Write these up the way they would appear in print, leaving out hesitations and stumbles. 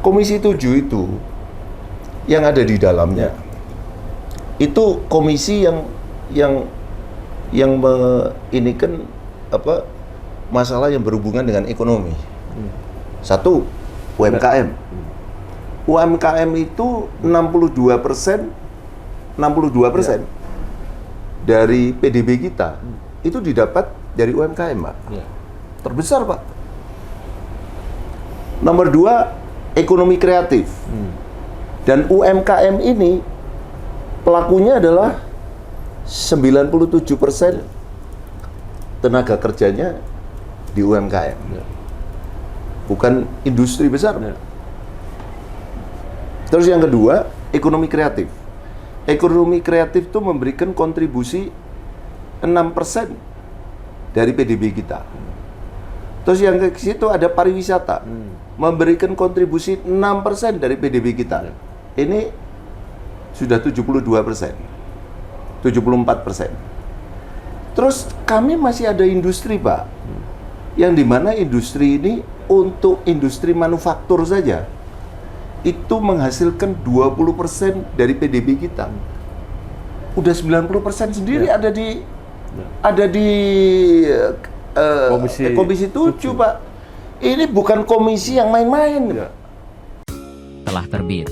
Komisi 7 itu yang ada di dalamnya itu komisi yang ini kan apa masalah yang berhubungan dengan ekonomi. Satu, UMKM. UMKM itu 62% dari PDB kita itu didapat dari UMKM, Pak. Terbesar, Pak. Nomor 2, ekonomi kreatif. Dan UMKM ini pelakunya adalah 97% tenaga kerjanya di UMKM. Bukan industri besar. Terus yang kedua, ekonomi kreatif. Ekonomi kreatif itu memberikan kontribusi 6% dari PDB kita. Terus yang ke situ ada pariwisata, memberikan kontribusi 6% dari PDB kita. Ini sudah 72%, 74%. Terus kami masih ada industri, Pak, yang dimana industri ini untuk industri manufaktur saja itu menghasilkan 20% dari PDB kita. Udah 90% sendiri ada di Komisi 7, Pak. Ini bukan komisi yang main-main. Telah terbit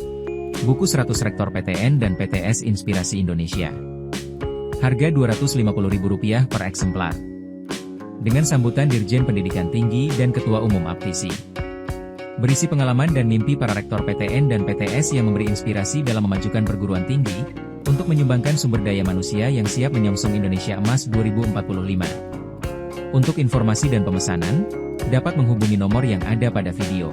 buku 100 Rektor PTN dan PTS Inspirasi Indonesia. Harga Rp250.000 per eksemplar. Dengan sambutan Dirjen Pendidikan Tinggi dan Ketua Umum Aptisi. Berisi pengalaman dan mimpi para rektor PTN dan PTS yang memberi inspirasi dalam memajukan perguruan tinggi, untuk menyumbangkan sumber daya manusia yang siap menyongsong Indonesia Emas 2045. Untuk informasi dan pemesanan, dapat menghubungi nomor yang ada pada video.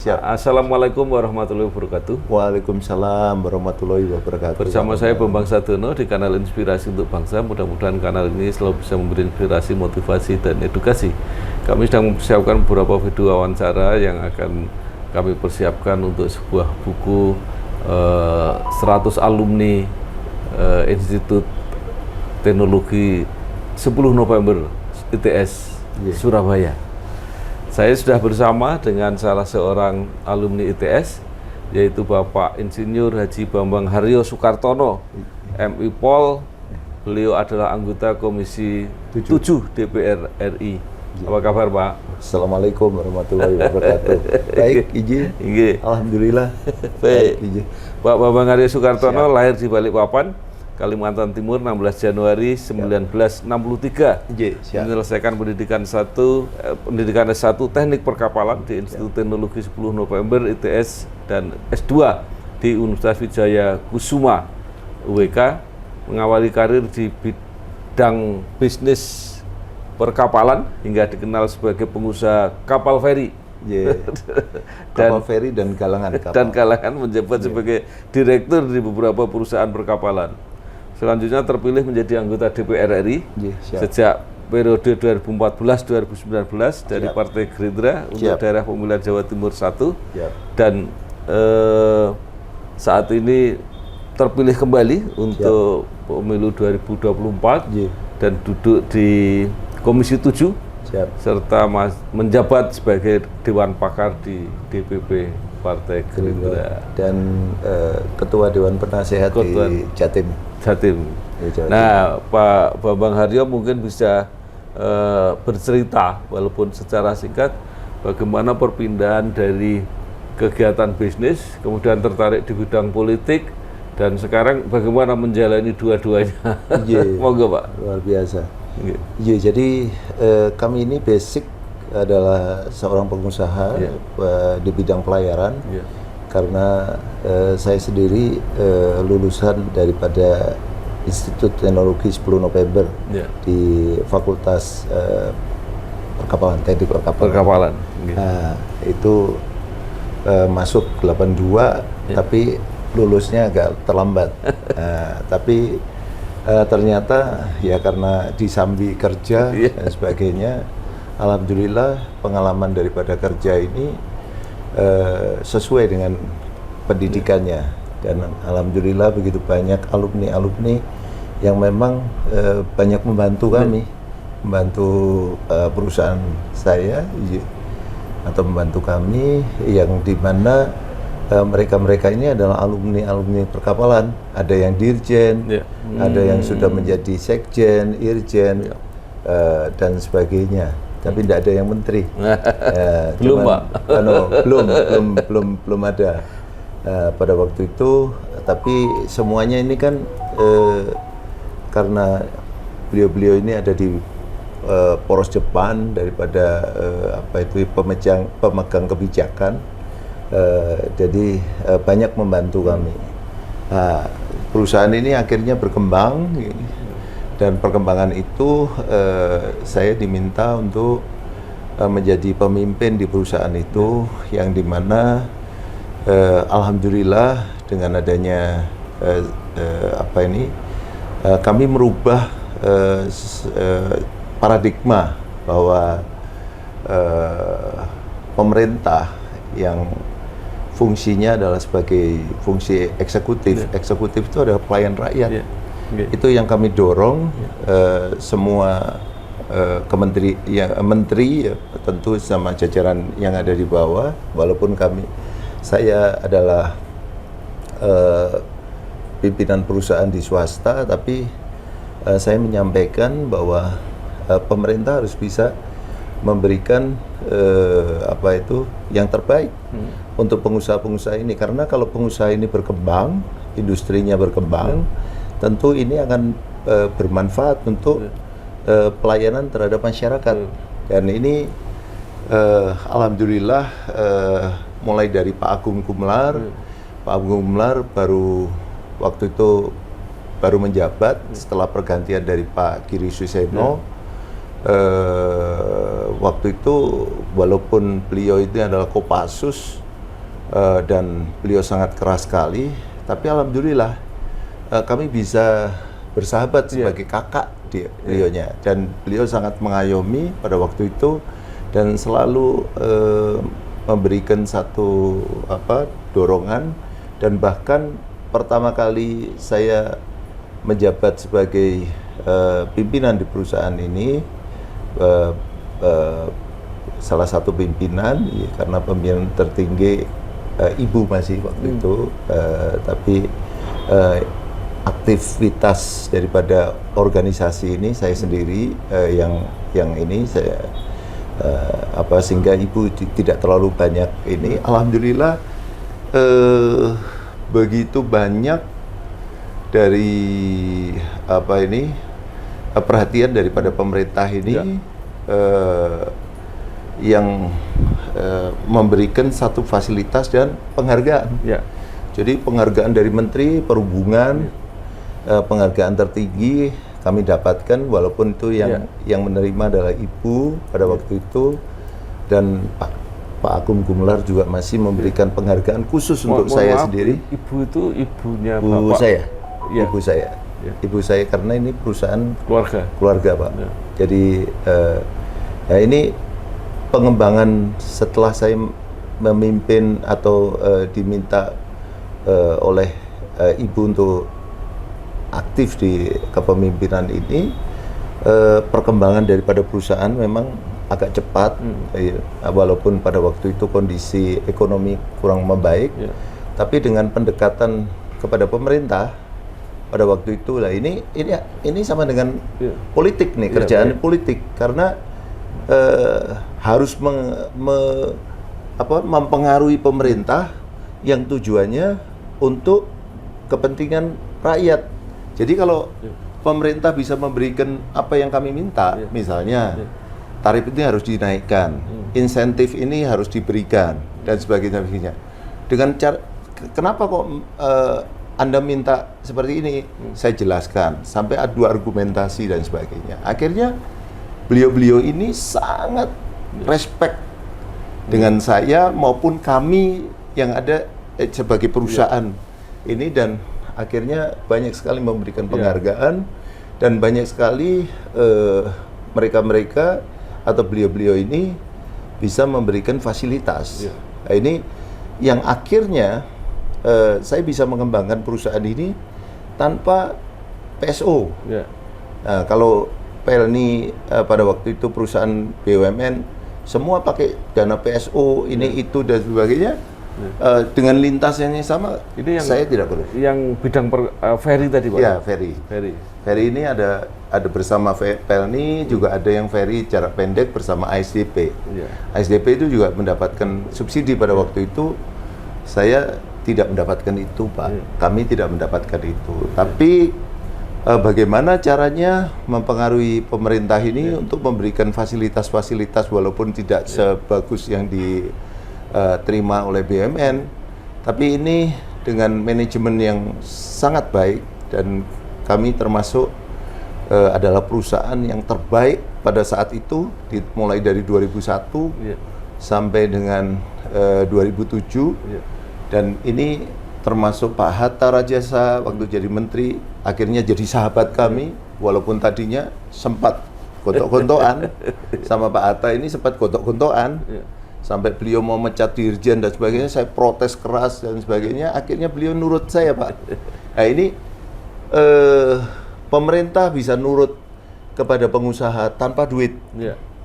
Siap. Assalamualaikum warahmatullahi wabarakatuh. Waalaikumsalam warahmatullahi wabarakatuh. Bersama saya Bambang Sadono di kanal Inspirasi untuk Bangsa. Mudah-mudahan kanal ini selalu bisa memberi inspirasi, motivasi, dan edukasi. Kami sedang mempersiapkan beberapa video wawancara yang akan kami persiapkan untuk sebuah buku 100 alumni Institut Teknologi 10 November ITS Surabaya. Saya sudah bersama dengan salah seorang alumni ITS, yaitu Bapak Insinyur Haji Bambang Haryo Soekartono, MI Pol. Beliau adalah anggota Komisi 7 DPR RI. Apa kabar, Pak? Assalamualaikum warahmatullahi wabarakatuh. Baik, izin. Alhamdulillah. Baik. Pak Bambang Haryo Soekartono lahir di Balikpapan, Kalimantan Timur 16 Januari 1963. Menyelesaikan pendidikan S1 Teknik Perkapalan di Institut Teknologi 10 November ITS dan S2 di Universitas Wijaya Kusuma UWK. Mengawali karir di bidang bisnis perkapalan hingga dikenal sebagai pengusaha kapal feri. Kapal feri dan galangan kapal. Dan galangan menjabat sebagai direktur di beberapa perusahaan perkapalan. Selanjutnya terpilih menjadi anggota DPR RI sejak periode 2014-2019 dari Partai Gerindra untuk daerah pemilihan Jawa Timur 1 dan saat ini terpilih kembali untuk pemilu 2024 dan duduk di Komisi 7 serta menjabat sebagai Dewan Pakar di DPP Partai Gerindra dan Ketua Dewan Penasehat di Jatim. Nah, Pak Bambang Haryo mungkin bisa bercerita walaupun secara singkat bagaimana perpindahan dari kegiatan bisnis kemudian tertarik di bidang politik dan sekarang bagaimana menjalani dua-duanya. Monggo, Pak. Luar biasa. Nggih. Iya, jadi kami ini basic adalah seorang pengusaha di bidang pelayaran. Iya. Karena saya sendiri lulusan daripada Institut Teknologi 10 November di Fakultas Perkapalan, Teknik Perkapalan. Nggih. Nah, itu masuk 82, tapi lulusnya agak terlambat. Tapi ternyata ya karena disambi kerja dan sebagainya, alhamdulillah pengalaman daripada kerja ini sesuai dengan pendidikannya, dan alhamdulillah begitu banyak alumni yang memang banyak membantu kami, membantu perusahaan saya atau membantu kami, yang dimana mereka ini adalah alumni perkapalan. Ada yang dirjen, ada yang sudah menjadi sekjen, irjen, dan sebagainya. Tapi tidak ada yang menteri. Belum, Pak. Belum ada pada waktu itu. Tapi semuanya ini kan karena beliau-beliau ini ada di poros depan daripada pemegang kebijakan. Jadi banyak membantu kami. Perusahaan ini akhirnya berkembang. Dan perkembangan itu saya diminta untuk menjadi pemimpin di perusahaan itu, yang dimana alhamdulillah dengan adanya kami merubah paradigma bahwa pemerintah yang fungsinya adalah sebagai fungsi eksekutif. Eksekutif itu adalah pelayan rakyat. Itu yang kami dorong, semua menteri tentu sama jajaran yang ada di bawah, walaupun saya adalah pimpinan perusahaan di swasta, tapi saya menyampaikan bahwa pemerintah harus bisa memberikan yang terbaik untuk pengusaha-pengusaha ini, karena kalau pengusaha ini berkembang, industrinya berkembang, tentu ini akan bermanfaat untuk pelayanan terhadap masyarakat. Dan ini alhamdulillah mulai dari Pak Agung Gumelar, Pak Agung Gumelar waktu itu baru menjabat setelah pergantian dari Pak Giri Suseno. Waktu itu walaupun beliau itu adalah Kopassus dan beliau sangat keras sekali, tapi alhamdulillah kami bisa bersahabat sebagai kakak beliaunya, dan beliau sangat mengayomi pada waktu itu dan selalu memberikan satu dorongan. Dan bahkan pertama kali saya menjabat sebagai pimpinan di perusahaan ini, salah satu pimpinan, karena pimpinan tertinggi ibu masih waktu itu, tapi aktivitas daripada organisasi ini saya sendiri yang ini saya sehingga ibu tidak terlalu banyak ini. Alhamdulillah begitu banyak dari perhatian daripada pemerintah ini yang memberikan satu fasilitas dan penghargaan. Jadi penghargaan dari Menteri Perhubungan, penghargaan tertinggi kami dapatkan, walaupun itu yang menerima adalah ibu pada waktu itu, dan Pak Agung Gumelar juga masih memberikan penghargaan khusus untuk saya sendiri. Ibu itu ibunya Bapak? Saya. Ibu saya. Ibu saya, karena ini perusahaan keluarga Pak. Jadi ini pengembangan setelah saya memimpin atau diminta oleh ibu untuk aktif di kepemimpinan ini, perkembangan daripada perusahaan memang agak cepat, walaupun pada waktu itu kondisi ekonomi kurang membaik, tapi dengan pendekatan kepada pemerintah pada waktu itu lah, ini sama dengan politik nih, kerjaan politik, karena harus mempengaruhi pemerintah yang tujuannya untuk kepentingan rakyat. Jadi kalau pemerintah bisa memberikan apa yang kami minta, misalnya tarif ini harus dinaikkan, insentif ini harus diberikan, dan sebagainya. Dengan cara, kenapa kok Anda minta seperti ini? Saya jelaskan, sampai adu argumentasi dan sebagainya. Akhirnya beliau-beliau ini sangat respect dengan saya maupun kami yang ada sebagai perusahaan ini, dan akhirnya banyak sekali memberikan penghargaan dan banyak sekali mereka-mereka atau beliau-beliau ini bisa memberikan fasilitas. Nah, ini yang akhirnya saya bisa mengembangkan perusahaan ini tanpa PSO. Nah, kalau Pelni pada waktu itu perusahaan BUMN semua pakai dana PSO ini itu dan sebagainya. Dengan lintas yang sama, ini yang, saya tidak perlu. Yang bidang ferry tadi, Pak? Ya, ferry ini ada bersama Pelni, juga ada yang ferry jarak pendek bersama ASDP. ASDP itu juga mendapatkan subsidi pada waktu itu. Saya tidak mendapatkan itu, Pak. Kami tidak mendapatkan itu. Tapi bagaimana caranya mempengaruhi pemerintah ini untuk memberikan fasilitas-fasilitas walaupun tidak sebagus yang diterima oleh BUMN, tapi ini dengan manajemen yang sangat baik, dan kami termasuk adalah perusahaan yang terbaik pada saat itu, mulai dari 2001 sampai dengan 2007, dan ini termasuk Pak Hatta Rajasa waktu jadi menteri, akhirnya jadi sahabat kami, walaupun tadinya sempat gontok-gontokan sama Pak Hatta ini, sempat gontok-gontokan sampai beliau mau mecat dirjen dan sebagainya, saya protes keras dan sebagainya, akhirnya beliau nurut saya, Pak. Nah, ini pemerintah bisa nurut kepada pengusaha tanpa duit,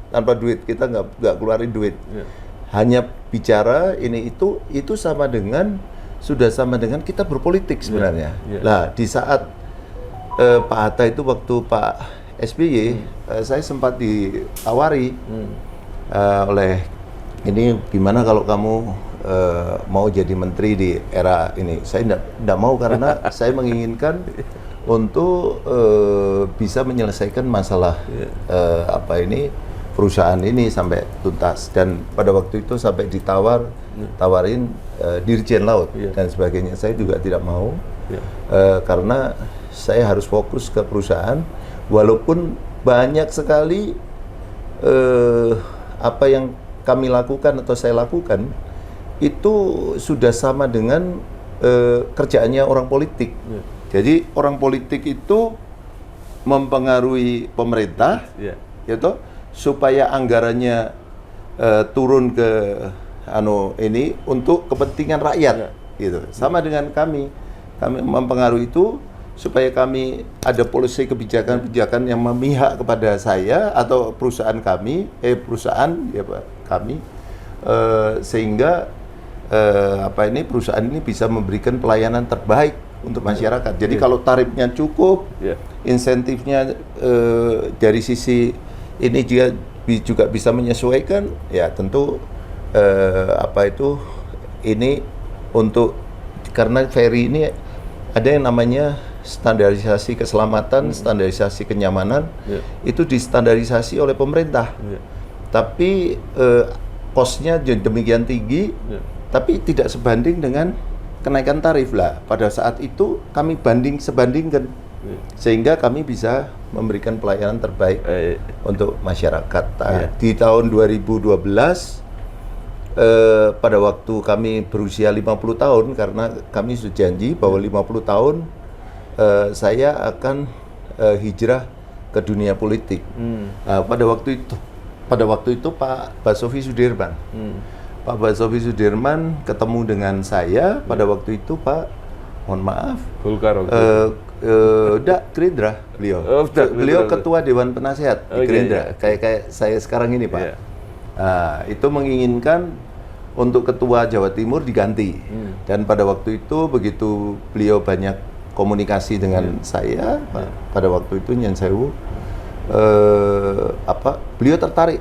tanpa duit, kita nggak keluarin duit, hanya bicara ini itu sama dengan sudah sama dengan kita berpolitik sebenarnya. Nah, di saat Pak Hatta itu waktu Pak SBY, saya sempat ditawari oleh ini, gimana kalau kamu mau jadi menteri di era ini? Saya tidak mau, karena saya menginginkan untuk bisa menyelesaikan masalah perusahaan ini sampai tuntas. Dan pada waktu itu sampai tawarin dirjen laut dan sebagainya. Saya juga tidak mau, karena saya harus fokus ke perusahaan, walaupun banyak sekali apa yang kami lakukan atau saya lakukan itu sudah sama dengan kerjaannya orang politik. Jadi orang politik itu mempengaruhi pemerintah, yaitu supaya anggarannya turun ke ini untuk kepentingan rakyat, gitu. Sama dengan kami mempengaruhi itu supaya kami ada polisi kebijakan-kebijakan yang memihak kepada saya atau perusahaan kami, kami, sehingga perusahaan ini bisa memberikan pelayanan terbaik untuk masyarakat. Jadi kalau tarifnya cukup, insentifnya dari sisi ini juga bisa menyesuaikan, ya tentu ini untuk, karena ferry ini ada yang namanya standarisasi keselamatan, standarisasi kenyamanan, itu distandarisasi oleh pemerintah. Tapi kosnya demikian tinggi, tapi tidak sebanding dengan kenaikan tarif lah. Pada saat itu kami sebandingkan, sehingga kami bisa memberikan pelayanan terbaik untuk masyarakat. Di tahun 2012, pada waktu kami berusia 50 tahun, karena kami sudah janji bahwa 50 tahun saya akan hijrah ke dunia politik. Pada waktu itu Pak Basuki Sudirman. Pak Basuki Sudirman ketemu dengan saya pada waktu itu, Pak, mohon maaf, Golkar Gerindra beliau. Beliau ketua Dewan Penasehat di Gerindra, kayak saya sekarang ini, Pak. Nah, itu menginginkan untuk ketua Jawa Timur diganti. Dan pada waktu itu begitu beliau banyak komunikasi dengan saya, pada waktu itu Nyen Sewu, beliau tertarik.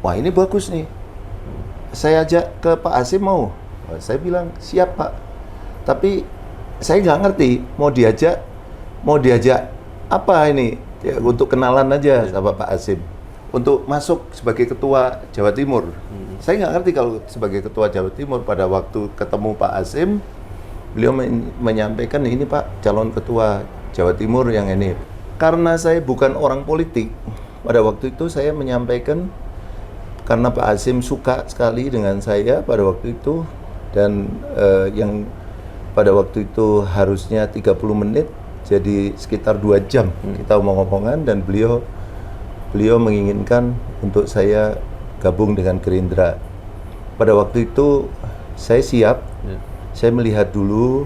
Wah, ini bagus nih. Saya ajak ke Pak Hasim mau. Saya bilang siap, Pak. Tapi saya nggak ngerti mau diajak apa ini ya, untuk kenalan aja sama Pak Hasyim untuk masuk sebagai ketua Jawa Timur. Saya nggak ngerti kalau sebagai ketua Jawa Timur. Pada waktu ketemu Pak Hasyim, beliau menyampaikan ini Pak calon ketua Jawa Timur yang ini. Karena saya bukan orang politik, pada waktu itu saya menyampaikan karena Pak Hasyim suka sekali dengan saya pada waktu itu, dan yang pada waktu itu harusnya 30 menit jadi sekitar 2 jam kita omong-omongan, dan beliau menginginkan untuk saya gabung dengan Gerindra. Pada waktu itu saya siap, saya melihat dulu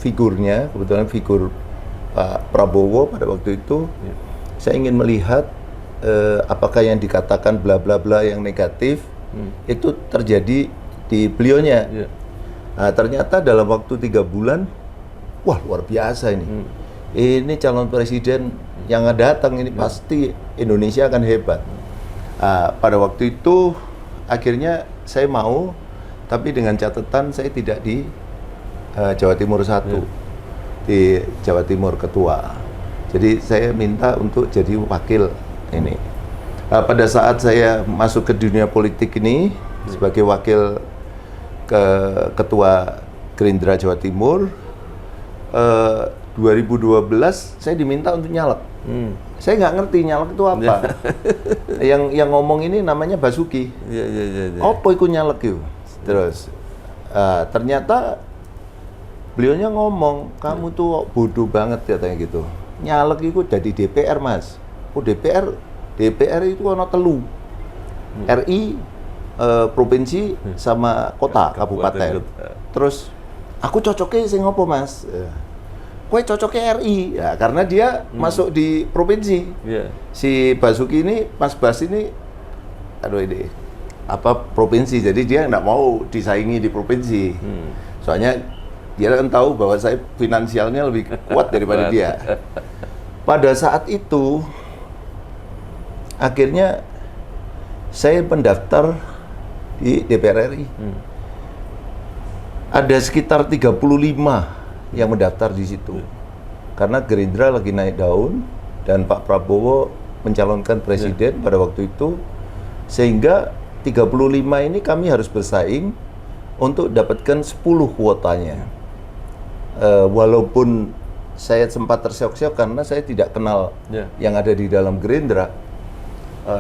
figurnya, kebetulan figur Pak Prabowo pada waktu itu. Saya ingin melihat apakah yang dikatakan bla bla bla yang negatif itu terjadi di beliaunya. Nah, ternyata dalam waktu 3 bulan, wah luar biasa ini. Ini calon presiden yang datang ini pasti Indonesia akan hebat. Pada waktu itu akhirnya saya mau, tapi dengan catatan saya tidak di Jawa Timur 1, di Jawa Timur ketua. Jadi saya minta untuk jadi wakil ini. Pada saat saya masuk ke dunia politik ini sebagai wakil ketua Gerindra Jawa Timur, 2012 saya diminta untuk nyalek. Saya nggak ngerti nyalek itu apa. yang ngomong ini namanya Basuki. Apa itu nyalek itu? Terus ternyata beliaunya ngomong, kamu tuh bodoh banget katanya gitu. Nyalek itu dari DPR Mas. Oh DPR itu ono telu. RI, provinsi sama kota, kabupaten. Terus aku cocoknya sing ngopo Mas? Kowe cocoknya RI, ya karena dia masuk di provinsi. Si Basuki ini, Mas Bas ini, aduh ini apa provinsi, jadi dia nggak mau disaingi di provinsi. Soalnya dia kan tahu bahwa saya finansialnya lebih kuat daripada dia. Pada saat itu, akhirnya saya mendaftar di DPR RI. Ada sekitar 35 yang mendaftar di situ. Karena Gerindra lagi naik daun dan Pak Prabowo mencalonkan presiden pada waktu itu, sehingga 35 ini kami harus bersaing untuk dapatkan 10 kuotanya. Walaupun saya sempat terseok-seok karena saya tidak kenal yang ada di dalam Gerindra.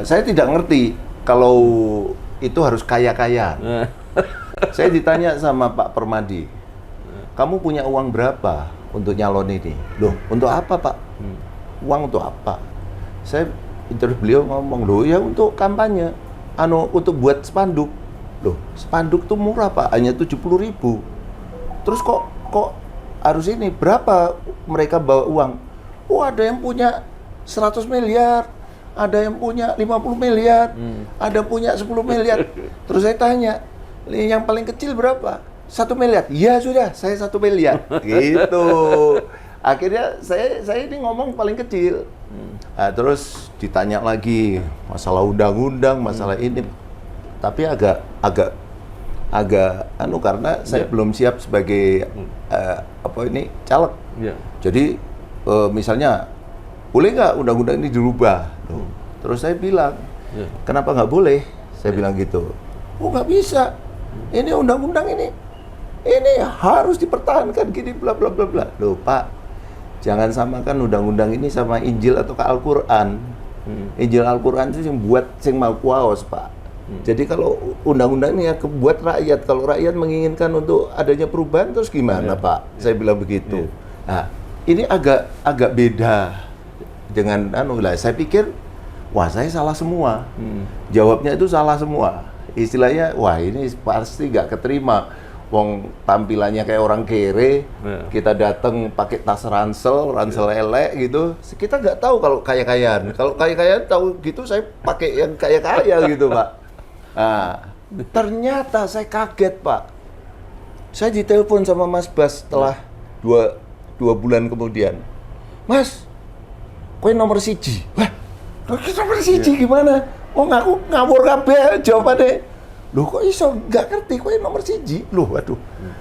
Saya tidak ngerti kalau itu harus kaya-kaya. Saya ditanya sama Pak Permadi, kamu punya uang berapa untuk nyalon ini? Loh, untuk apa Pak? Uang untuk apa? Saya interview beliau ngomong, loh ya untuk kampanye, untuk buat spanduk. Loh, spanduk tuh murah Pak, hanya 70.000. Terus kok harus ini, berapa mereka bawa uang? Oh ada yang punya 100 miliar, ada yang punya 50 miliar, ada punya 10 miliar. Terus saya tanya, yang paling kecil berapa? 1 miliar. Iya sudah, saya 1 miliar. Gitu. Akhirnya saya ini ngomong paling kecil. Nah, terus ditanya lagi masalah undang-undang, masalah ini. Tapi agak karena saya belum siap sebagai caleg. Jadi misalnya boleh nggak undang-undang ini dirubah? Terus saya bilang, kenapa nggak boleh? Saya bilang gitu. Oh nggak bisa. Ini undang-undang ini harus dipertahankan gini bla bla bla bla. Loh Pak, jangan samakan undang-undang ini sama Injil atau ke Al-Qur'an. Injil Al-Qur'an itu yang buat sing mau kuaos Pak. Jadi kalau undang-undang ini ya buat rakyat, kalau rakyat menginginkan untuk adanya perubahan terus gimana Pak? Saya bilang begitu. Nah, ini agak beda dengan saya pikir wah saya salah semua. Jawabnya itu salah semua. Istilahnya wah ini pasti nggak keterima. Wong tampilannya kayak orang kere, kita datang pakai tas ransel elek gitu. Kita nggak tahu kalau kaya-kayaan. Kalau kaya-kayaan tahu gitu saya pakai yang kaya-kaya gitu Pak. Nah, ternyata saya kaget Pak. Saya ditelepon sama Mas Bas setelah dua bulan kemudian. Mas, kowe nomor 1. Wah, nomor 1 gimana? Oh ngaku ngawur kabeh jawabannya. Loh kok iso nggak ngerti, kok nomor siji? Loh waduh.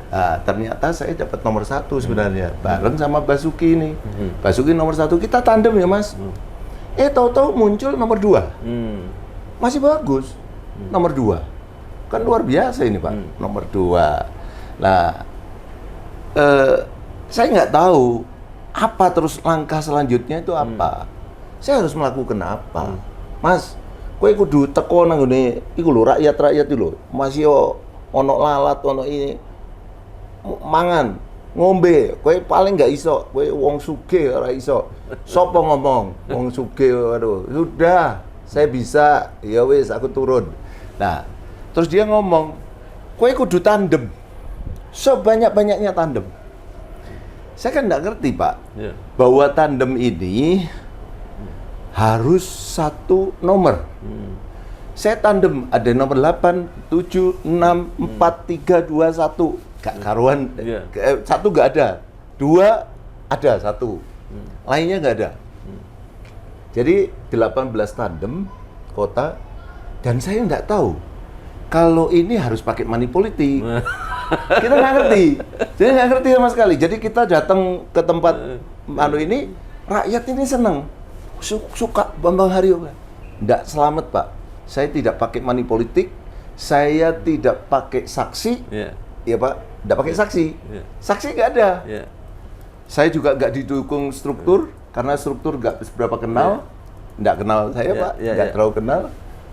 Nah, ternyata saya dapat nomor 1 sebenarnya, bareng sama Basuki ini. Basuki nomor 1, kita tandem ya Mas. Tahu-tahu muncul nomor 2. Masih bagus. Nomor 2. Kan luar biasa ini Pak, nomor 2. Nah, saya nggak tahu apa terus langkah selanjutnya itu apa. Saya harus melakukan apa? Mas, kowe kudu teko nang ngene iku lho, rakyat-rakyat itu lho. Masih ono lalat, ono ini mangan, ngombe. Kowe paling nggak iso, kowe wong sugih ora iso. Sopo ngomong wong sugih, aduh. Sudah, saya bisa. Ya wis, aku turun. Nah, terus dia ngomong, kowe kudu tandem. Sebanyak-banyaknya tandem. Saya kan nggak ngerti, Pak. Bahwa tandem ini harus 1 nomor. Saya tandem ada nomor 8, 7, 6, 4, 3, 2, 1. Gak karuan. 1 gak ada. 2 ada 1. Lainnya gak ada. Jadi 18 tandem kota, dan saya nggak tahu kalau ini harus pakai money politik. Kita nggak ngerti. Jadi nggak ngerti sama sekali. Jadi kita datang ke tempat ini, rakyat ini senang. Suka Bambang Haryo. Nggak selamat Pak. Saya tidak pakai money politik, saya tidak pakai saksi, ya Pak, nggak pakai saksi. Saksi nggak ada. Saya juga nggak didukung struktur, karena struktur nggak seberapa kenal, nggak kenal saya Pak, nggak terlalu kenal.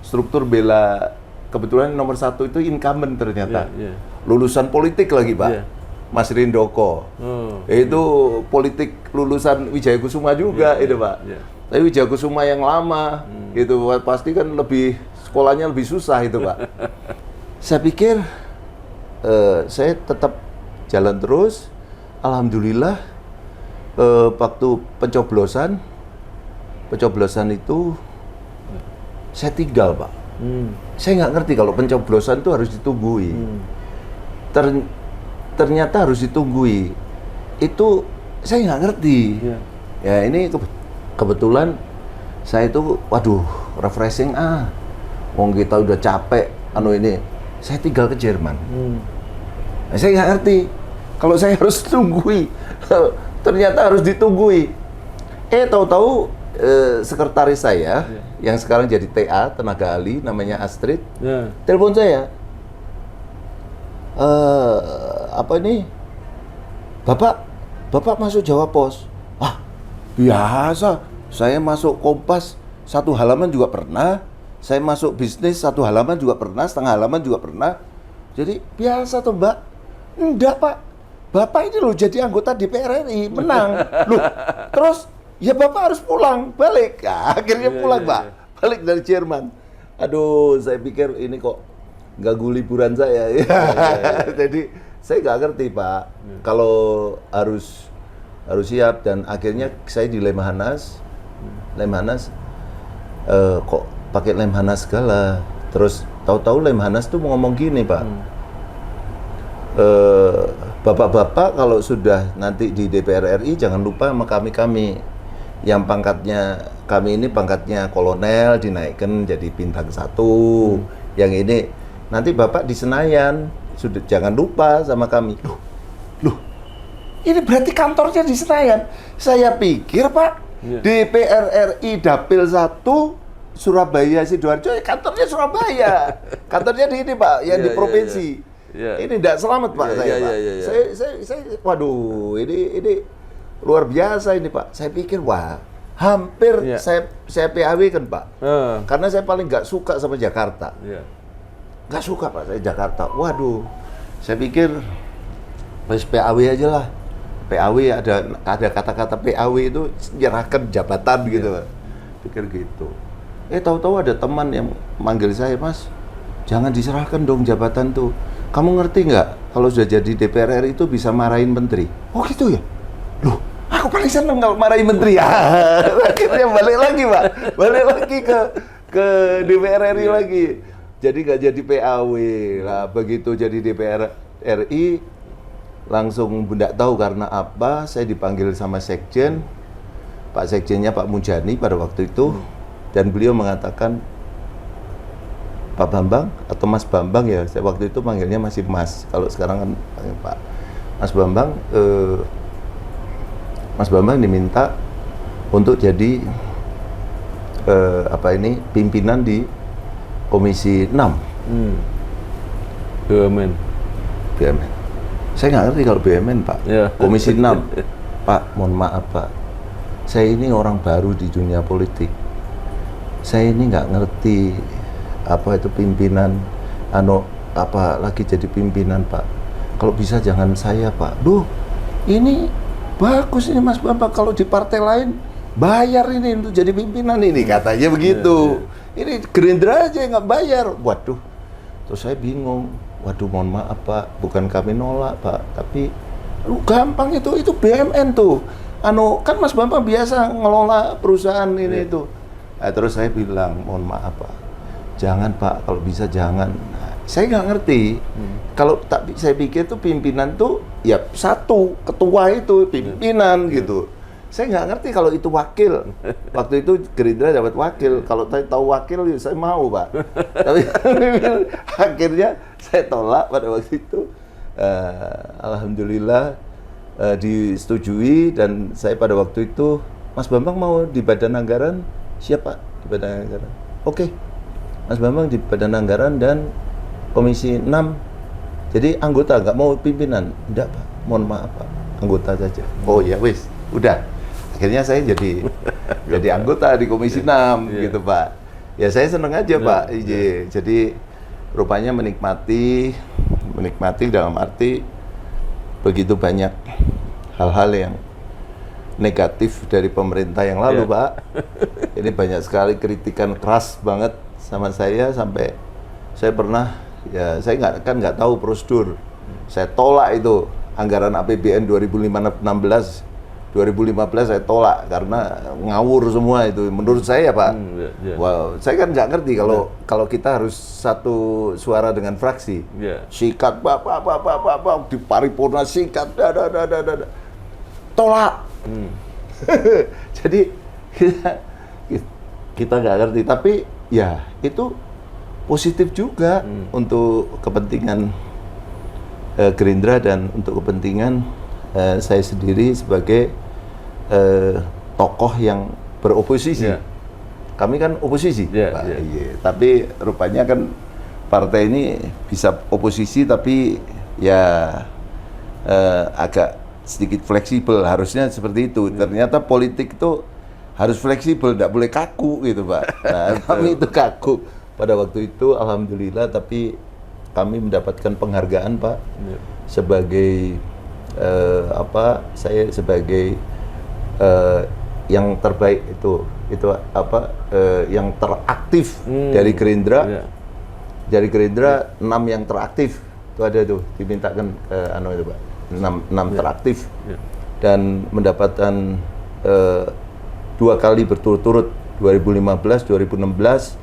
Struktur bela, kebetulan nomor 1 itu incumbent ternyata, lulusan politik lagi Pak. Mas Rindoko, itu politik lulusan Wijaya Kusuma juga itu Pak. Tapi Wijaya Kusuma yang lama, itu pasti kan lebih sekolahnya lebih susah itu Pak. Saya pikir saya tetap jalan terus. Alhamdulillah waktu pencoblosan itu saya tinggal Pak. Saya nggak ngerti kalau pencoblosan itu harus ditunggui. Ternyata harus ditunggui. Itu saya nggak ngerti. Ya ini kebetulan saya itu, waduh, refreshing wong kita udah capek, ini, saya tinggal ke Jerman. Nah, saya nggak ngerti kalau saya harus tunggui, ternyata harus ditunggui. Tahu-tahu sekretaris saya yang sekarang jadi TA, tenaga ahli, namanya Astrid, telepon saya, Bapak masuk Jawa Pos. Biasa, saya masuk Kompas 1 halaman juga pernah, saya masuk bisnis 1 halaman juga pernah, setengah halaman juga pernah. Jadi biasa tuh Mbak. Enggak Pak, Bapak ini loh jadi anggota DPR RI, menang. Loh, terus ya Bapak harus pulang, balik. Akhirnya pulang Pak, balik dari Jerman. Aduh, saya pikir ini kok ganggu liburan saya. Jadi saya nggak ngerti Pak, kalau harus siap, dan akhirnya saya di Lemhanas, kok pakai Lemhanas segala. Terus tahu-tahu Lemhanas tuh mau ngomong gini Pak, bapak-bapak kalau sudah nanti di DPR RI jangan lupa sama kami yang pangkatnya, kami ini pangkatnya kolonel dinaikkan jadi bintang 1, yang ini nanti bapak di Senayan, sudah jangan lupa sama kami. Loh, ini berarti kantornya di Senayan. Saya pikir Pak, DPR RI Dapil 1 Surabaya Sidoarjo, kantornya Surabaya. Kantornya di ini Pak, yang di provinsi. Ini tidak selamat Pak saya Pak. Saya waduh, ini luar biasa ini Pak. Saya pikir wah, hampir saya PAW kan Pak. Karena saya paling nggak suka sama Jakarta. Nggak suka Pak saya Jakarta. Waduh, saya pikir harus PAW aja lah. PAW ada kata-kata PAW itu menyerahkan jabatan gitu Pak. Pikir gitu. Tahu-tahu ada teman yang manggil saya, Mas, jangan diserahkan dong jabatan tuh. Kamu ngerti nggak kalau sudah jadi DPR RI itu bisa marahin menteri? Oh gitu ya? Loh, aku paling seneng kalau marahin menteri. Akhirnya balik lagi Pak, balik lagi ke DPR RI lagi. Jadi nggak jadi PAW lah. Begitu jadi DPR RI langsung tidak tahu karena apa, saya dipanggil sama Sekjen, Pak Sekjennya Pak Mujani pada waktu itu, dan beliau mengatakan, Pak Bambang atau Mas Bambang ya, saya waktu itu manggilnya masih Mas, kalau sekarang kan panggil Pak. Mas Bambang diminta untuk jadi pimpinan di Komisi 6 BUMN. Saya nggak ngerti kalau BUMN, Pak. Ya. Komisi 6. Pak, mohon maaf, Pak. Saya ini orang baru di dunia politik. Saya ini nggak ngerti apa itu pimpinan, lagi jadi pimpinan, Pak. Kalau bisa jangan saya, Pak. Duh, ini bagus ini Mas Bambang, kalau di partai lain bayar ini untuk jadi pimpinan ini, katanya begitu. Ini Gerindra aja yang nggak bayar. Waduh, terus saya bingung. Waduh, mohon maaf Pak, bukan kami nolak Pak, tapi lu gampang itu BUMN tuh. Kan Mas Bambang biasa ngelola perusahaan ini itu. Nah, terus saya bilang, mohon maaf Pak, jangan Pak, kalau bisa jangan. Nah, saya nggak ngerti. Kalau saya pikir tuh pimpinan tuh ya satu ketua itu pimpinan gitu. Saya nggak ngerti kalau itu wakil. Waktu itu Gerindra dapat wakil. Kalau tahu wakil ya saya mau Pak. Tapi akhirnya saya tolak pada waktu itu. Alhamdulillah disetujui, dan saya pada waktu itu, Mas Bambang mau di Badan Anggaran, siapa di Badan Anggaran? Oke. Mas Bambang di Badan Anggaran dan Komisi 6. Jadi anggota, nggak mau pimpinan. Enggak Pak, mohon maaf Pak, anggota saja. Oh ya wis, udah. Akhirnya saya jadi anggota di Komisi 6 gitu Pak. Ya saya seneng aja Pak. Jadi rupanya menikmati dalam arti begitu banyak hal-hal yang negatif dari pemerintah yang lalu Pak. Ini banyak sekali kritikan keras banget sama saya, sampai saya pernah, ya saya nggak tahu prosedur. Saya tolak itu anggaran APBN 2015 saya tolak karena ngawur semua itu menurut saya Pak. Wow, saya kan nggak ngerti kalau kita harus satu suara dengan fraksi. Sikat bapak di paripurna sikat tolak. Jadi kita nggak ngerti, tapi ya itu positif juga untuk kepentingan Gerindra dan untuk kepentingan saya sendiri sebagai tokoh yang beroposisi. Kami kan oposisi, Pak. Tapi rupanya kan partai ini bisa oposisi, tapi ya agak sedikit fleksibel, harusnya seperti itu. Ternyata politik itu harus fleksibel, tidak boleh kaku gitu Pak. Nah, kami itu kaku pada waktu itu, alhamdulillah, tapi kami mendapatkan penghargaan Pak sebagai saya sebagai yang terbaik yang teraktif dari Gerindra. Dari Gerindra 6 yang teraktif itu ada tuh, dimintakan itu Pak, 6 teraktif dan mendapatkan 2 kali berturut-turut, 2015, 2016,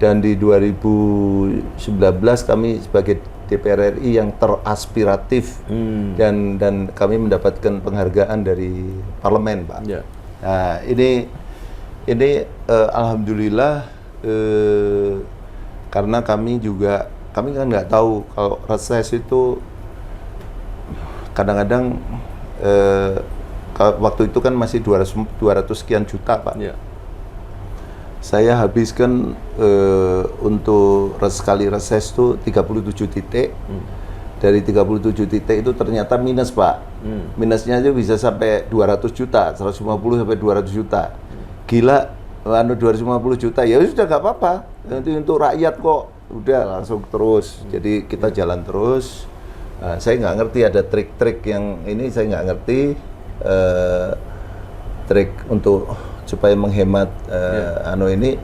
dan di 2019 kami sebagai DPR RI yang teraspiratif dan kami mendapatkan penghargaan dari parlemen Pak. Nah ini alhamdulillah, karena kami kan nggak tahu kalau reses itu kadang-kadang waktu itu kan masih 200 sekian juta Pak. Saya habiskan untuk sekali reses itu 37 titik. Dari 37 titik itu ternyata minus Pak. Minusnya aja bisa sampai 200 juta, 150 sampai 200 juta. Gila, 250 juta, ya sudah nggak apa-apa. Nanti untuk rakyat kok, udah langsung terus. Jadi kita jalan terus. Saya nggak ngerti ada trik-trik yang ini, saya nggak ngerti. Trik untuk supaya menghemat ini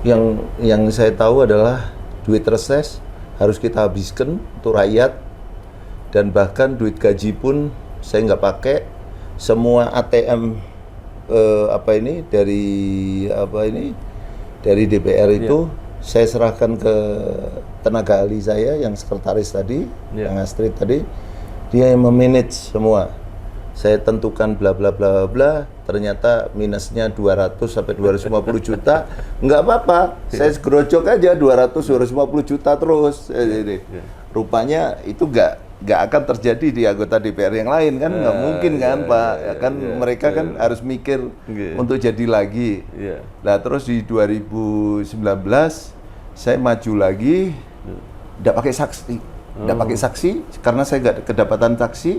yang saya tahu adalah duit reses harus kita habiskan untuk rakyat, dan bahkan duit gaji pun saya nggak pakai. Semua ATM dari DPR itu saya serahkan ke tenaga ahli saya yang sekretaris tadi, yang Astrid tadi, dia yang memanage semua. saya tentukan bla bla bla bla, ternyata minusnya 200 sampai 250 juta, nggak apa-apa, saya gerojok aja 250 juta terus. Jadi, rupanya itu nggak akan terjadi di anggota DPR yang lain kan, nggak mungkin kan Pak, kan mereka kan harus mikir untuk jadi lagi. Nah terus di 2019 saya maju lagi, nggak pakai saksi. Nggak pakai saksi karena saya nggak kedapatan saksi,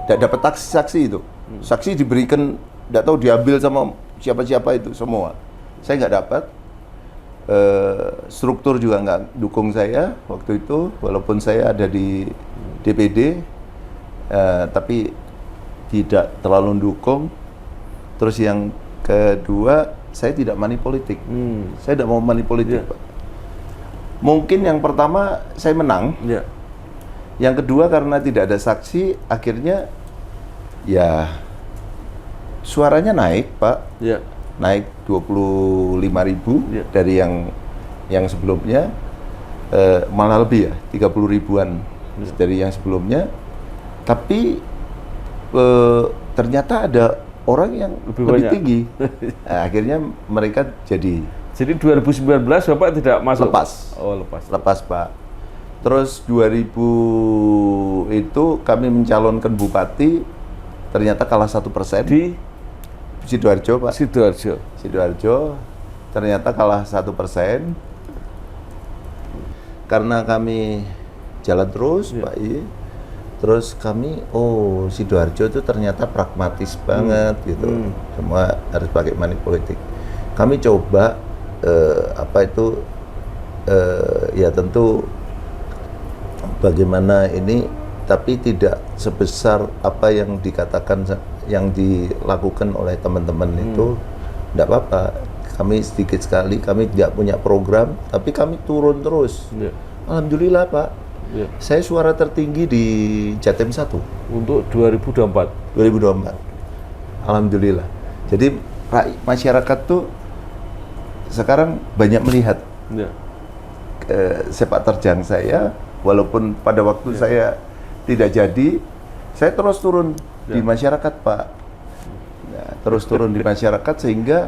nggak dapat saksi itu. Saksi diberikan, nggak tahu diambil sama siapa-siapa itu semua. Saya nggak dapat. Struktur juga nggak dukung saya waktu itu, walaupun saya ada di DPD, tapi tidak terlalu dukung. Terus yang kedua, saya tidak money politik. Saya tidak mau money politik, Pak. Mungkin yang pertama saya menang. Yang kedua karena tidak ada saksi, akhirnya ya suaranya naik, Pak. Naik 25.000 dari yang sebelumnya, malah lebih ya, 30 ribuan dari yang sebelumnya. Tapi ternyata ada orang yang lebih tinggi. Nah, akhirnya mereka jadi 2019 Bapak tidak masuk? Lepas. Oh, lepas. Lepas, Pak. Terus 2000 itu kami mencalonkan bupati, ternyata kalah 1% di Sidoarjo, Pak. Sidoarjo, ternyata kalah 1%. Karena kami jalan terus, Pak I. Terus kami, Sidoarjo itu ternyata pragmatis banget gitu. Semua harus pakai money politik. Kami coba ya tentu bagaimana ini, tapi tidak sebesar apa yang dikatakan, yang dilakukan oleh teman-teman itu. Tidak apa-apa, kami sedikit sekali, kami tidak punya program, tapi kami turun terus. Alhamdulillah, Pak. Saya suara tertinggi di Jatim 1 untuk 2024. Alhamdulillah. Jadi masyarakat tuh sekarang banyak melihat sepak terjang saya. Walaupun pada waktu saya tidak jadi, saya terus turun di masyarakat, Pak. Nah, terus turun di masyarakat sehingga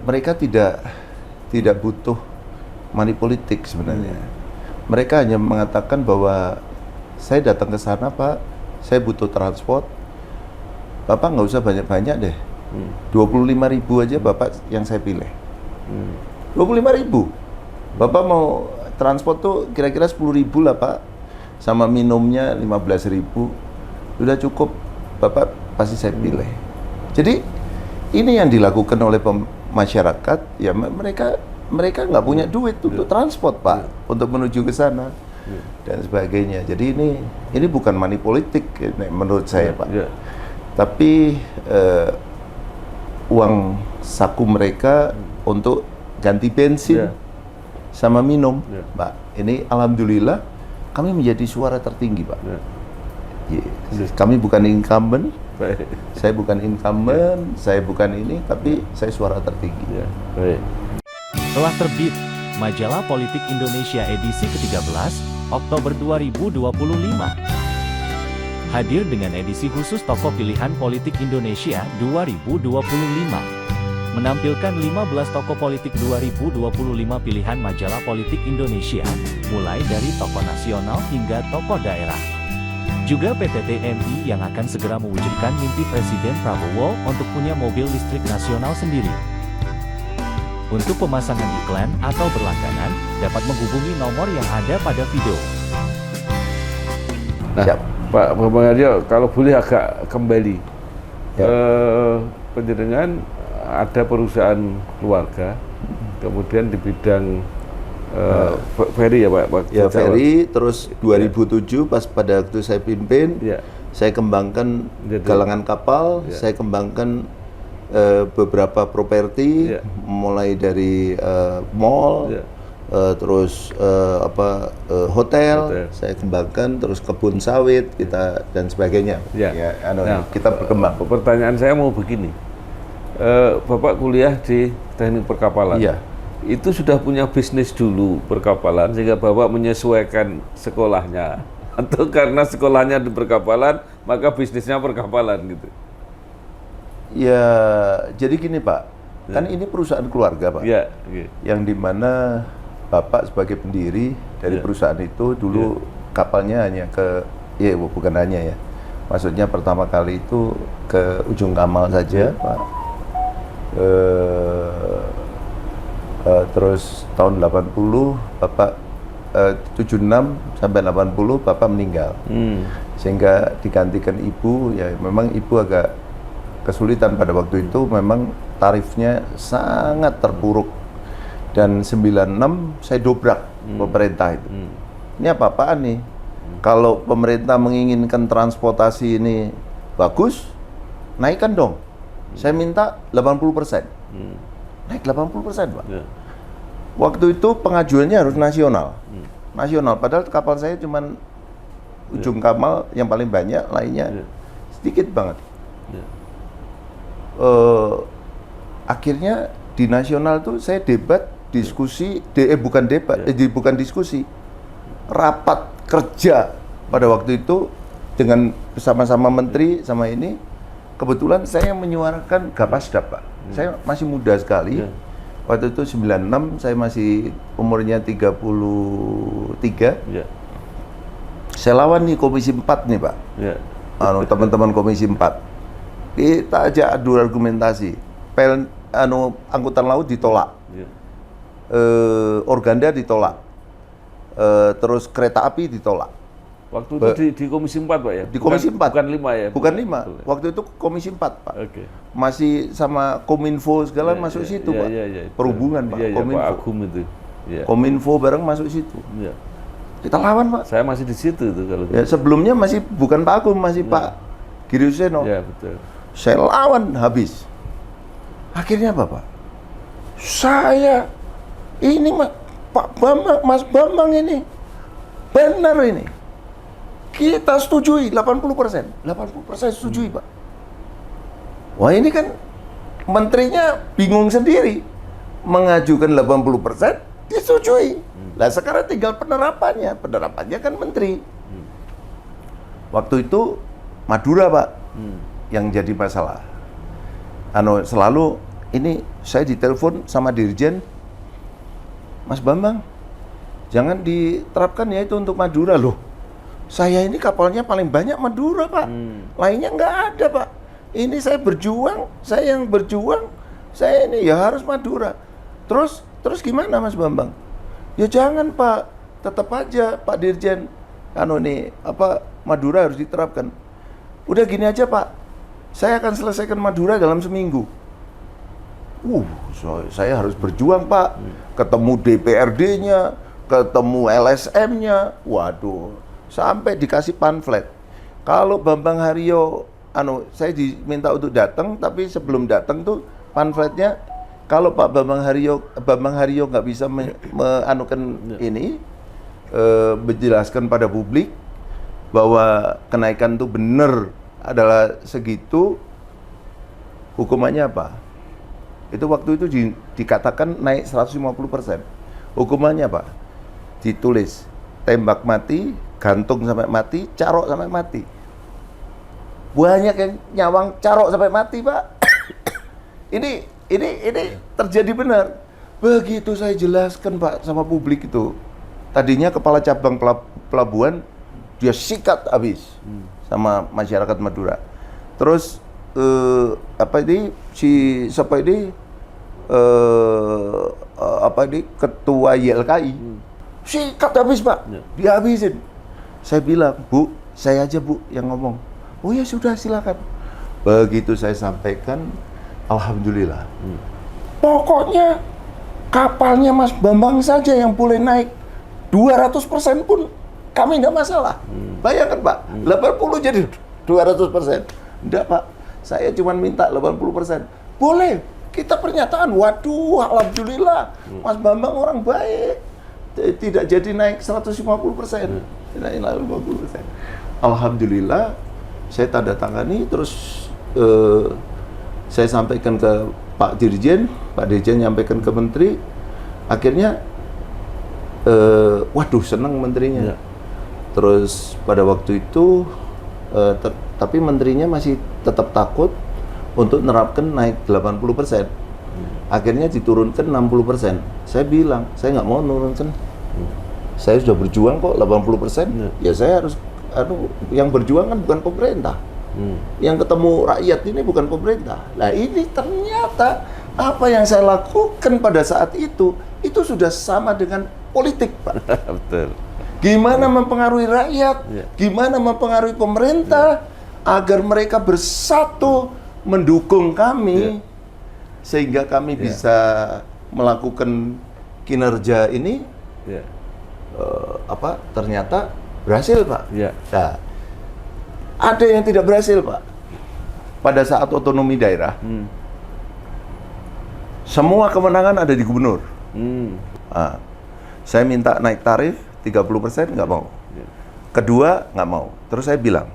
mereka tidak butuh money politik sebenarnya. Mereka hanya mengatakan bahwa saya datang ke sana, Pak, saya butuh transport. Bapak nggak usah banyak-banyak deh. 25.000 aja Bapak yang saya pilih. 25.000. Bapak mau transport tuh kira-kira 10.000 lah, Pak. Sama minumnya 15.000. Sudah cukup, Bapak pasti saya pilih. Jadi ini yang dilakukan oleh masyarakat, ya mereka nggak punya duit untuk transport, Pak, untuk menuju ke sana dan sebagainya. Jadi ini bukan money politik menurut saya, Pak. Tapi uang saku mereka untuk ganti bensin sama minum, Pak. Ini alhamdulillah kami menjadi suara tertinggi, Pak. Kami bukan incumbent, saya bukan incumbent, saya bukan ini, tapi saya suara tertinggi. Telah terbit Majalah Politik Indonesia edisi ke-13 Oktober 2025. Hadir dengan edisi khusus Tokoh Pilihan Politik Indonesia 2025. Menampilkan 15 tokoh politik 2025 pilihan Majalah Politik Indonesia, mulai dari tokoh nasional hingga tokoh daerah. Juga PT TMI yang akan segera mewujudkan mimpi Presiden Prabowo untuk punya mobil listrik nasional sendiri. Untuk pemasangan iklan atau berlangganan, dapat menghubungi nomor yang ada pada video. Nah, Pak Bambang Harjo, kalau boleh agak kembali, penjenengan ada perusahaan keluarga, kemudian di bidang ferry ya Pak? Ya ferry, terus 2007 pas pada waktu saya pimpin, saya kembangkan galangan kapal, saya kembangkan beberapa properti, mulai dari mall, terus hotel, saya kembangkan, terus kebun sawit kita dan sebagainya. Kita berkembang. Pertanyaan saya mau begini, Bapak kuliah di Teknik Perkapalan, itu sudah punya bisnis dulu perkapalan sehingga Bapak menyesuaikan sekolahnya, atau karena sekolahnya di perkapalan maka bisnisnya perkapalan gitu. Ya, jadi gini Pak, kan ini perusahaan keluarga Pak, Ya, oke. yang dimana Bapak sebagai pendiri dari Ya. perusahaan itu dulu kapalnya hanya ke, ya bukan hanya ya, maksudnya pertama kali itu ke Ujung Kamal saja Pak. Terus tahun 80 Bapak 76 sampai 80 Bapak meninggal. Sehingga digantikan Ibu, ya memang Ibu agak kesulitan pada waktu itu, memang tarifnya sangat terpuruk. Dan 96 saya dobrak pemerintah itu. Ini apa-apaan nih? Kalau pemerintah menginginkan transportasi ini bagus, naikkan dong. Saya minta 80%. Naik 80% Pak. Ya. Waktu itu pengajuannya harus nasional. Nasional, padahal kapal saya cuman Ujung Kamal yang paling banyak, lainnya sedikit banget. Ya. Akhirnya di nasional tuh saya debat, diskusi, bukan debat, bukan diskusi, rapat kerja pada waktu itu dengan bersama-sama menteri sama ini. Kebetulan saya menyuarakan Gapasdap Pak. Saya masih muda sekali. Ya. Waktu itu 96, saya masih umurnya 33. Ya. Saya lawan nih Komisi 4 nih Pak. Ya. Teman-teman Komisi 4. Kita aja adu argumentasi. Angkutan laut ditolak. Ya. Organda ditolak. Terus kereta api ditolak. Waktu itu di Komisi 4 Pak ya? Di Komisi 4. Bukan 5 ya? Bukan 5. Waktu itu Komisi 4 Pak. Oke. Masih sama Kominfo segala Ya, masuk ya, situ ya, Pak. ya, ya, itu. Perhubungan Pak, Iya, ya, Kominfo. Pak Agum itu. Ya. Kominfo bareng masuk situ. Ya. Kita lawan Pak. Saya masih di situ tuh kalau. Ya, sebelumnya masih bukan Pak Agum, masih Pak Giri Huseno. Ya, betul. Saya lawan habis. Akhirnya apa Pak? Saya ini Pak Bambang, Mas Bambang ini benar ini. Kita setujui 80%. 80% setujui Pak. Wah ini kan menterinya bingung sendiri. Mengajukan 80% disetujui. Lah sekarang tinggal penerapannya. Penerapannya kan menteri. Waktu itu Madura Pak yang jadi masalah. Selalu ini saya ditelepon sama Dirjen, Mas Bambang, jangan diterapkan ya itu untuk Madura loh. Saya ini kapalnya paling banyak Madura Pak, lainnya nggak ada Pak. Ini saya berjuang, saya yang berjuang, saya ini ya harus Madura. Terus gimana Mas Bambang? Ya jangan Pak, tetap aja Pak Dirjen, Madura harus diterapkan. Udah gini aja Pak, saya akan selesaikan Madura dalam seminggu. Saya harus berjuang Pak, ketemu DPRD-nya, ketemu LSM-nya, waduh, sampai dikasih pamflet. Kalau Bambang Haryo, saya diminta untuk datang, tapi sebelum datang tuh pamfletnya, kalau Pak Bambang Haryo nggak bisa menjelaskan pada publik bahwa kenaikan itu benar adalah segitu, hukumannya apa? Itu waktu itu dikatakan naik 150%. Hukumannya Pak? Ditulis tembak mati, gantung sampai mati, carok sampai mati. Banyak yang nyawang carok sampai mati Pak. Ini terjadi benar. Begitu saya jelaskan Pak sama publik itu. Tadinya kepala cabang pelabuhan dia sikat habis sama masyarakat Madura. Terus ketua YLKI sikat habis Pak, dihabisin. Saya bilang, Bu, saya aja Bu yang ngomong. Oh ya sudah silakan. Begitu saya sampaikan, alhamdulillah. Pokoknya kapalnya Mas Bambang saja yang boleh naik 200% pun kami nggak masalah. Bayangkan Pak, 80 jadi 200%. Enggak Pak, saya cuma minta 80%. Boleh, kita pernyataan, waduh alhamdulillah, Mas Bambang orang baik. Tidak jadi naik 150%. Naik 50%. Alhamdulillah, saya tanda tangani, terus saya sampaikan ke Pak Dirjen nyampaikan ke Menteri, akhirnya waduh senang menterinya. Terus pada waktu itu tapi menterinya masih tetap takut untuk nerapkan naik 80%. Akhirnya diturunkan 60%. Saya bilang, saya nggak mau nurunkan. Saya sudah berjuang kok 80%. Ya saya harus, yang berjuang kan bukan pemerintah. Yang ketemu rakyat ini bukan pemerintah. Nah ini ternyata apa yang saya lakukan pada saat itu sudah sama dengan politik, Pak. Betul. Gimana mempengaruhi rakyat, gimana mempengaruhi pemerintah agar mereka bersatu mendukung kami sehingga kami bisa melakukan kinerja ini. Ternyata berhasil, Pak. Nah, ada yang tidak berhasil, Pak. Pada saat otonomi daerah, semua kemenangan ada di gubernur. Nah, saya minta naik tarif 30%, nggak mau. Kedua, nggak mau. Terus saya bilang,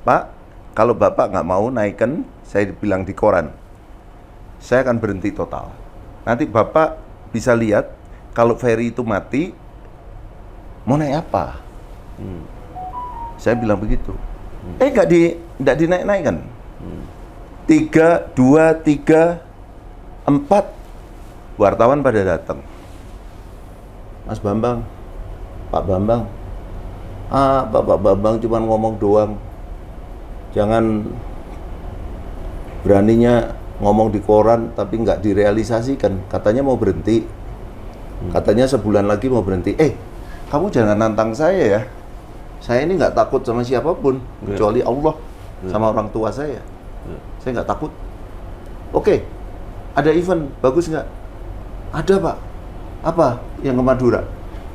Pak, kalau Bapak nggak mau naikkan, saya bilang di koran, saya akan berhenti total. Nanti Bapak bisa lihat, kalau ferry itu mati, mau naik apa? Saya bilang begitu. Nggak dinaik-naikkan. 3, 2, 3, 4 wartawan pada datang. Mas Bambang, Pak Bambang, Pak Bambang cuma ngomong doang. Jangan beraninya ngomong di koran tapi nggak direalisasikan. Katanya mau berhenti. Katanya sebulan lagi mau berhenti. Kamu jangan nantang saya ya. Saya ini nggak takut sama siapapun kecuali Allah sama orang tua saya. Saya nggak takut. Oke, ada event bagus nggak? Ada, Pak. Apa yang ke Madura?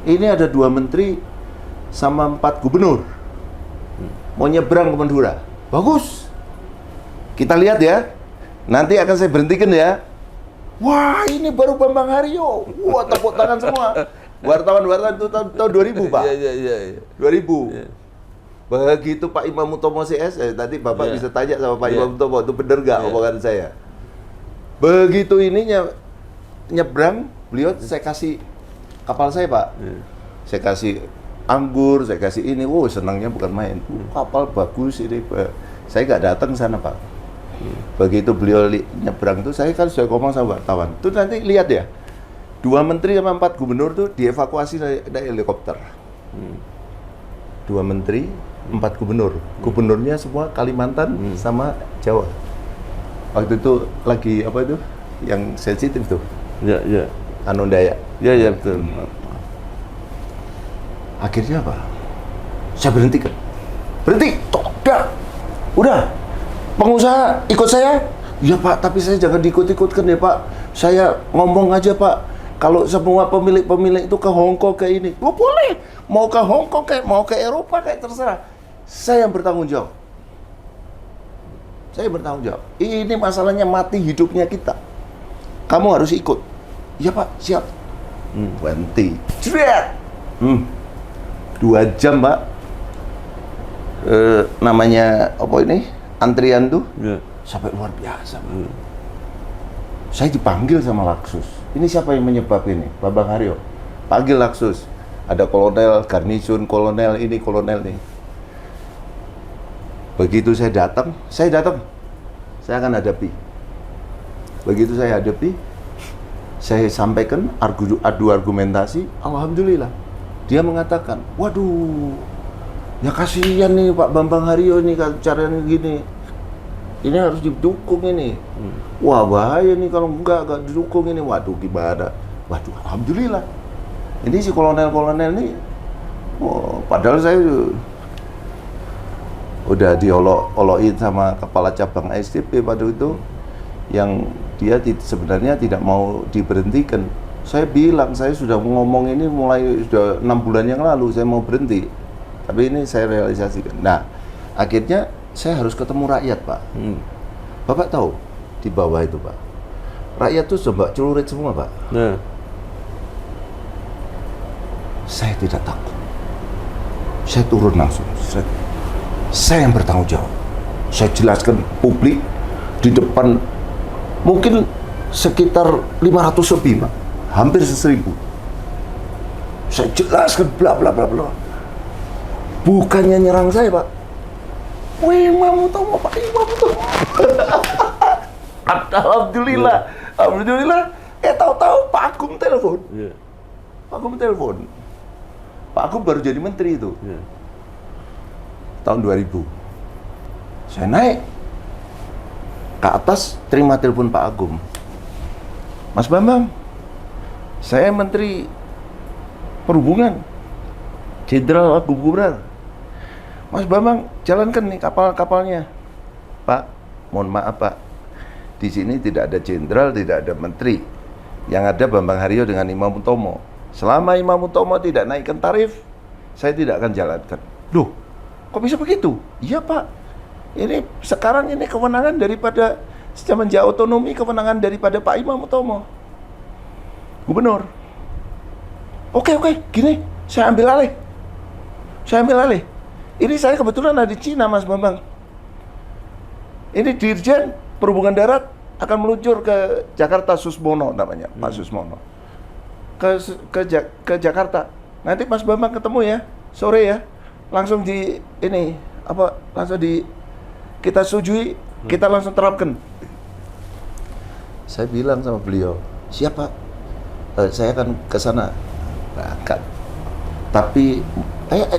Ini ada 2 menteri sama 4 gubernur mau nyebrang ke Madura. Bagus. Kita lihat ya. Nanti akan saya berhentikan ya. Wah, ini baru Bambang Haryo. Wah, tepuk tangan semua. Wartawan itu tahun 2000, Pak. Iya. 2000. Begitu Pak Imam Utomo CS, tadi Bapak bisa tanya sama Pak Imam Utomo, itu benar nggak omongan saya? Begitu ininya nyebrang, beliau saya kasih kapal saya, Pak. Saya kasih anggur, saya kasih ini, senangnya bukan main. Kapal bagus ini, saya nggak datang ke sana, Pak. Begitu beliau nyebrang itu, saya kan sudah ngomong sama wartawan. Itu nanti lihat ya, 2 menteri sama 4 gubernur tuh dievakuasi dari helikopter. 2 menteri, 4 gubernur. Gubernurnya semua Kalimantan sama Jawa. Waktu itu lagi apa itu? Yang sensitif tuh. Iya. Anu Dayak. Iya, betul. Akhirnya apa? Saya berhentikan. Berhenti. Udah. Pengusaha ikut saya? Iya, Pak, tapi saya jangan diikut-ikutkan ya, Pak. Saya ngomong aja, Pak. Kalau semua pemilik itu ke Hongkong kayak ini, boleh. Mau ke Hongkong kayak mau ke Eropa kayak terserah. Saya yang bertanggung jawab. Saya bertanggung jawab. Ini masalahnya mati hidupnya kita. Kamu harus ikut. Iya, Pak, siap. Berhenti. Jret. 2 jam, Pak. Namanya apa ini? Antrian tuh. Sampai luar biasa, Pak. Saya dipanggil sama Laksus. Ini siapa yang menyebab ini? Bambang Haryo. Panggil Laksus. Ada kolonel, garnison, kolonel ini, kolonel ini. Begitu saya datang. Saya akan hadapi. Begitu saya hadapi, saya sampaikan adu argumentasi. Alhamdulillah. Dia mengatakan, waduh, ya kasihan nih Pak Bambang Haryo nih caranya gini. Ini harus didukung ini. Wah, bahaya nih kalau enggak didukung ini. Waduh, gimana? Waduh, alhamdulillah. Ini si kolonel-kolonel ini, padahal saya udah diolok-olokin sama kepala cabang ASDP pada itu, yang dia sebenarnya tidak mau diberhentikan. Saya bilang, saya sudah ngomong ini mulai sudah 6 bulan yang lalu, saya mau berhenti. Tapi ini saya realisasikan. Nah, akhirnya saya harus ketemu rakyat, Pak. Bapak tahu di bawah itu, Pak, rakyat tuh coba celurit semua, Pak. Saya tidak takut. Saya turun langsung. Saya yang bertanggung jawab. Saya jelaskan publik di depan mungkin sekitar 500 lebih, Pak. Hampir 1000. Saya jelaskan bla bla bla bla. Bukannya nyerang saya, Pak. Wih, Imam Utomo, Pak Imam Utomo. Alhamdulillah, alhamdulillah. Tahu-tahu Pak Agung telepon. Iya. Pak Agung telepon. Pak Agung baru jadi menteri itu. Iya. Tahun 2000. Saya naik ke atas, terima telepon Pak Agung. Mas Bambang, saya Menteri Perhubungan, Jenderal Agung Gumelar. Mas Bambang, jalankan nih kapal-kapalnya. Pak, mohon maaf Pak, di sini tidak ada jenderal, tidak ada menteri. Yang ada Bambang Haryo dengan Imam Utomo. Selama Imam Utomo tidak naikkan tarif, saya tidak akan jalankan. Loh, kok bisa begitu? Iya Pak, ini sekarang ini kewenangan daripada semenjak otonomi, kewenangan daripada Pak Imam Utomo, Gubernur. Oke, gini, saya ambil alih. Ini saya kebetulan ada di Cina, Mas Bambang. Ini Dirjen Perhubungan Darat akan meluncur ke Jakarta, Susmono namanya, Pak Susmono. Ke Jakarta. Nanti Mas Bambang ketemu ya, sore ya. Langsung langsung kita setujui, kita langsung terapkan. Saya bilang sama beliau, siapa? Saya akan ke sana. Berangkat. Tapi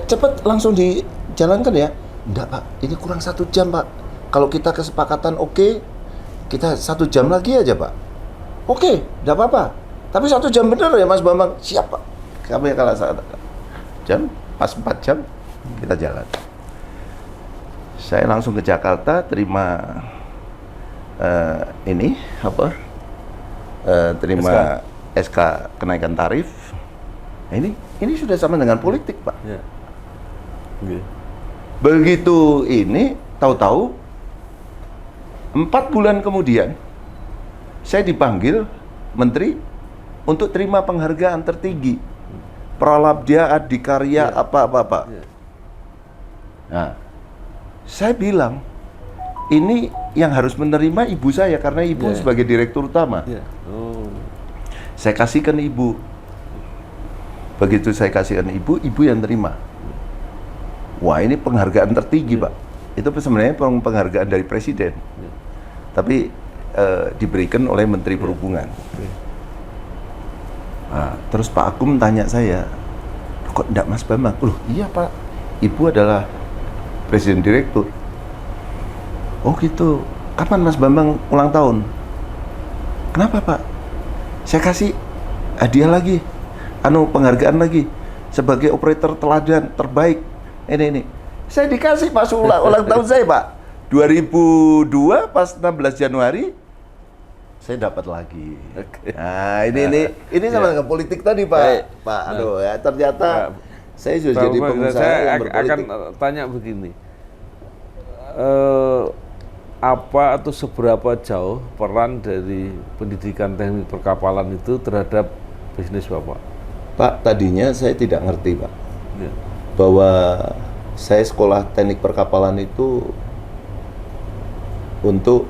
cepat langsung dijalankan ya. Enggak Pak, ini kurang 1 jam Pak. Kalau kita kesepakatan oke, kita 1 jam lagi aja Pak. Oke, enggak apa-apa. Tapi 1 jam bener ya Mas Bambang. Siap Pak. Kami kalau saat jam, pas 4 jam kita jalan. Saya langsung ke Jakarta, terima terima SK kenaikan tarif. Nah, ini sudah sama dengan politik Pak. Ya. Okay. Begitu ini, tahu-tahu 4 bulan kemudian saya dipanggil menteri untuk terima penghargaan tertinggi, Pralabdya Adikarya apa-apa. Ya. Nah, saya bilang ini yang harus menerima ibu saya karena ibu sebagai direktur utama. Ya. Oh. Saya kasihkan ibu. Begitu saya kasihkan ibu yang terima. Wah, ini penghargaan tertinggi Pak. Itu sebenarnya penghargaan dari presiden. Tapi diberikan oleh Menteri Perhubungan. Nah, terus Pak Agung tanya saya, kok enggak Mas Bambang? Loh iya Pak, Ibu adalah Presiden Direktur. Oh gitu, kapan Mas Bambang ulang tahun? Kenapa Pak? Saya kasih hadiah lagi, penghargaan lagi sebagai operator teladan terbaik. Ini. Saya dikasih pas ulang tahun saya Pak. 2002 pas 16 Januari saya dapat lagi. Nah, ini sama dengan politik tadi Pak. Aduh ya, ternyata saya sudah jadi pengusaha saya yang berpolitik. akan tanya begini. Apa atau seberapa jauh peran dari pendidikan teknik perkapalan itu terhadap bisnis Bapak? Pak, tadinya saya tidak ngerti Pak, Ya. bahwa saya sekolah teknik perkapalan itu untuk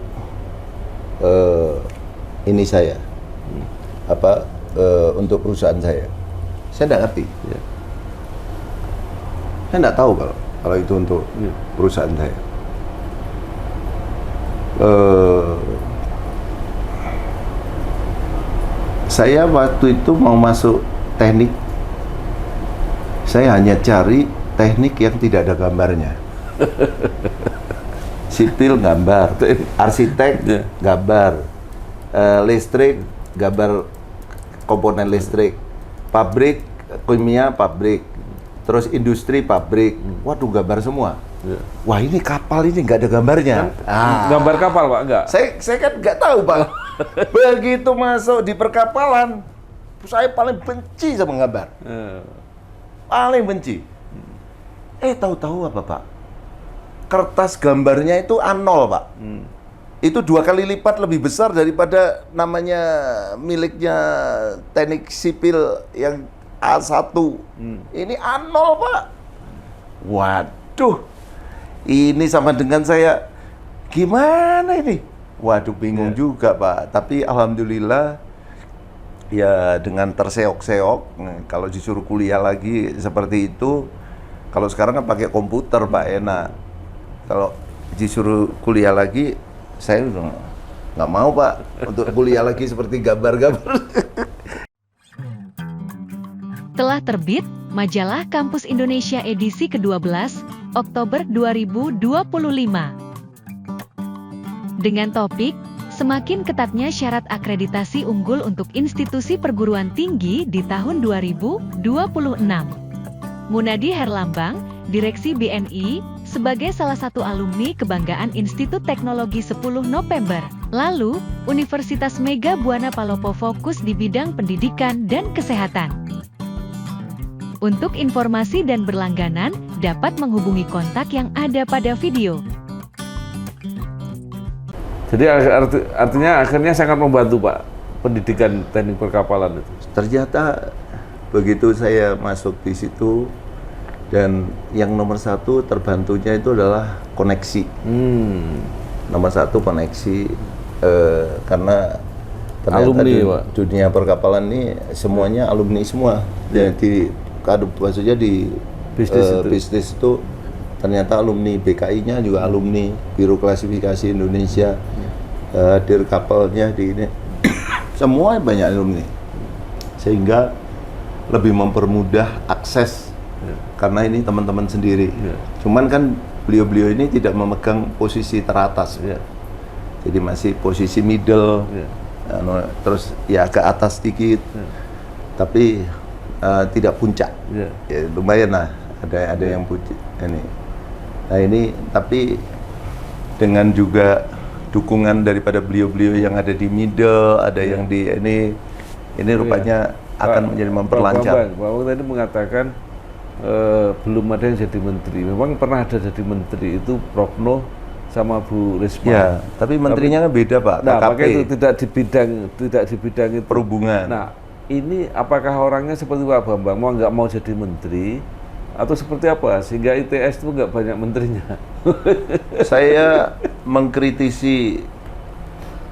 ini saya, untuk perusahaan saya. Saya tidak ngerti. Ya. Saya tidak tahu kalau itu untuk perusahaan saya. Saya waktu itu mau masuk teknik, saya hanya cari teknik yang tidak ada gambarnya. Sipil gambar, arsitek gambar, listrik gambar komponen listrik, pabrik kimia pabrik, terus industri pabrik. Waduh, gambar semua. Ya. Wah, ini kapal ini nggak ada gambarnya. Gambar kapal Pak, enggak? Saya kan nggak tahu Pak. Begitu masuk di perkapalan, saya paling benci sama gambar. Paling benci. Tahu-tahu apa Pak? Kertas gambarnya itu A0 Pak. Itu 2 kali lipat lebih besar daripada namanya miliknya teknik sipil yang A1. Ini A0 Pak. Waduh, ini sama dengan saya, gimana ini? Waduh, bingung juga Pak. Tapi alhamdulillah ya dengan terseok-seok. Kalau disuruh kuliah lagi seperti itu, kalau sekarang kan pakai komputer Pak, enak. Kalau disuruh kuliah lagi, saya udah nggak mau Pak untuk kuliah lagi seperti gambar-gambar. Telah terbit Majalah Kampus Indonesia edisi ke-12, Oktober 2025. Dengan topik, semakin ketatnya syarat akreditasi unggul untuk institusi perguruan tinggi di tahun 2026. Munadi Herlambang, Direksi BNI, sebagai salah satu alumni kebanggaan Institut Teknologi 10 November. Lalu, Universitas Mega Buana Palopo fokus di bidang pendidikan dan kesehatan. Untuk informasi dan berlangganan, dapat menghubungi kontak yang ada pada video. Jadi artinya akhirnya sangat membantu Pak pendidikan teknik perkapalan itu. Ternyata begitu saya masuk di situ, dan yang nomor satu terbantunya itu adalah koneksi. Nomor satu koneksi, karena ternyata alumni, Pak. Dunia perkapalan ini semuanya alumni semua. Jadi maksudnya di bisnis itu ternyata alumni BKI-nya juga alumni Biro Klasifikasi Indonesia, dir kapalnya di ini semua banyak alumni, sehingga lebih mempermudah akses karena ini teman-teman sendiri. Cuman kan beliau-beliau ini tidak memegang posisi teratas, jadi masih posisi middle, terus ya agak atas sedikit, tapi tidak puncak. Ya, lumayan lah, ada yang puncak ini. Nah ini tapi dengan juga dukungan daripada beliau-beliau yang ada di middle, ada yang di ini rupanya akan menjadi memperlancar. Pak tadi mengatakan belum ada yang jadi menteri. Memang pernah ada jadi menteri itu Prof Noh sama Bu Risma. Ya, tapi menterinya kan beda Pak. Nah, KKP. makanya itu tidak di bidang itu. Perhubungan. Nah, ini apakah orangnya seperti Pak Bambang nggak mau jadi menteri atau seperti apa sehingga ITS itu nggak banyak menterinya? Saya mengkritisi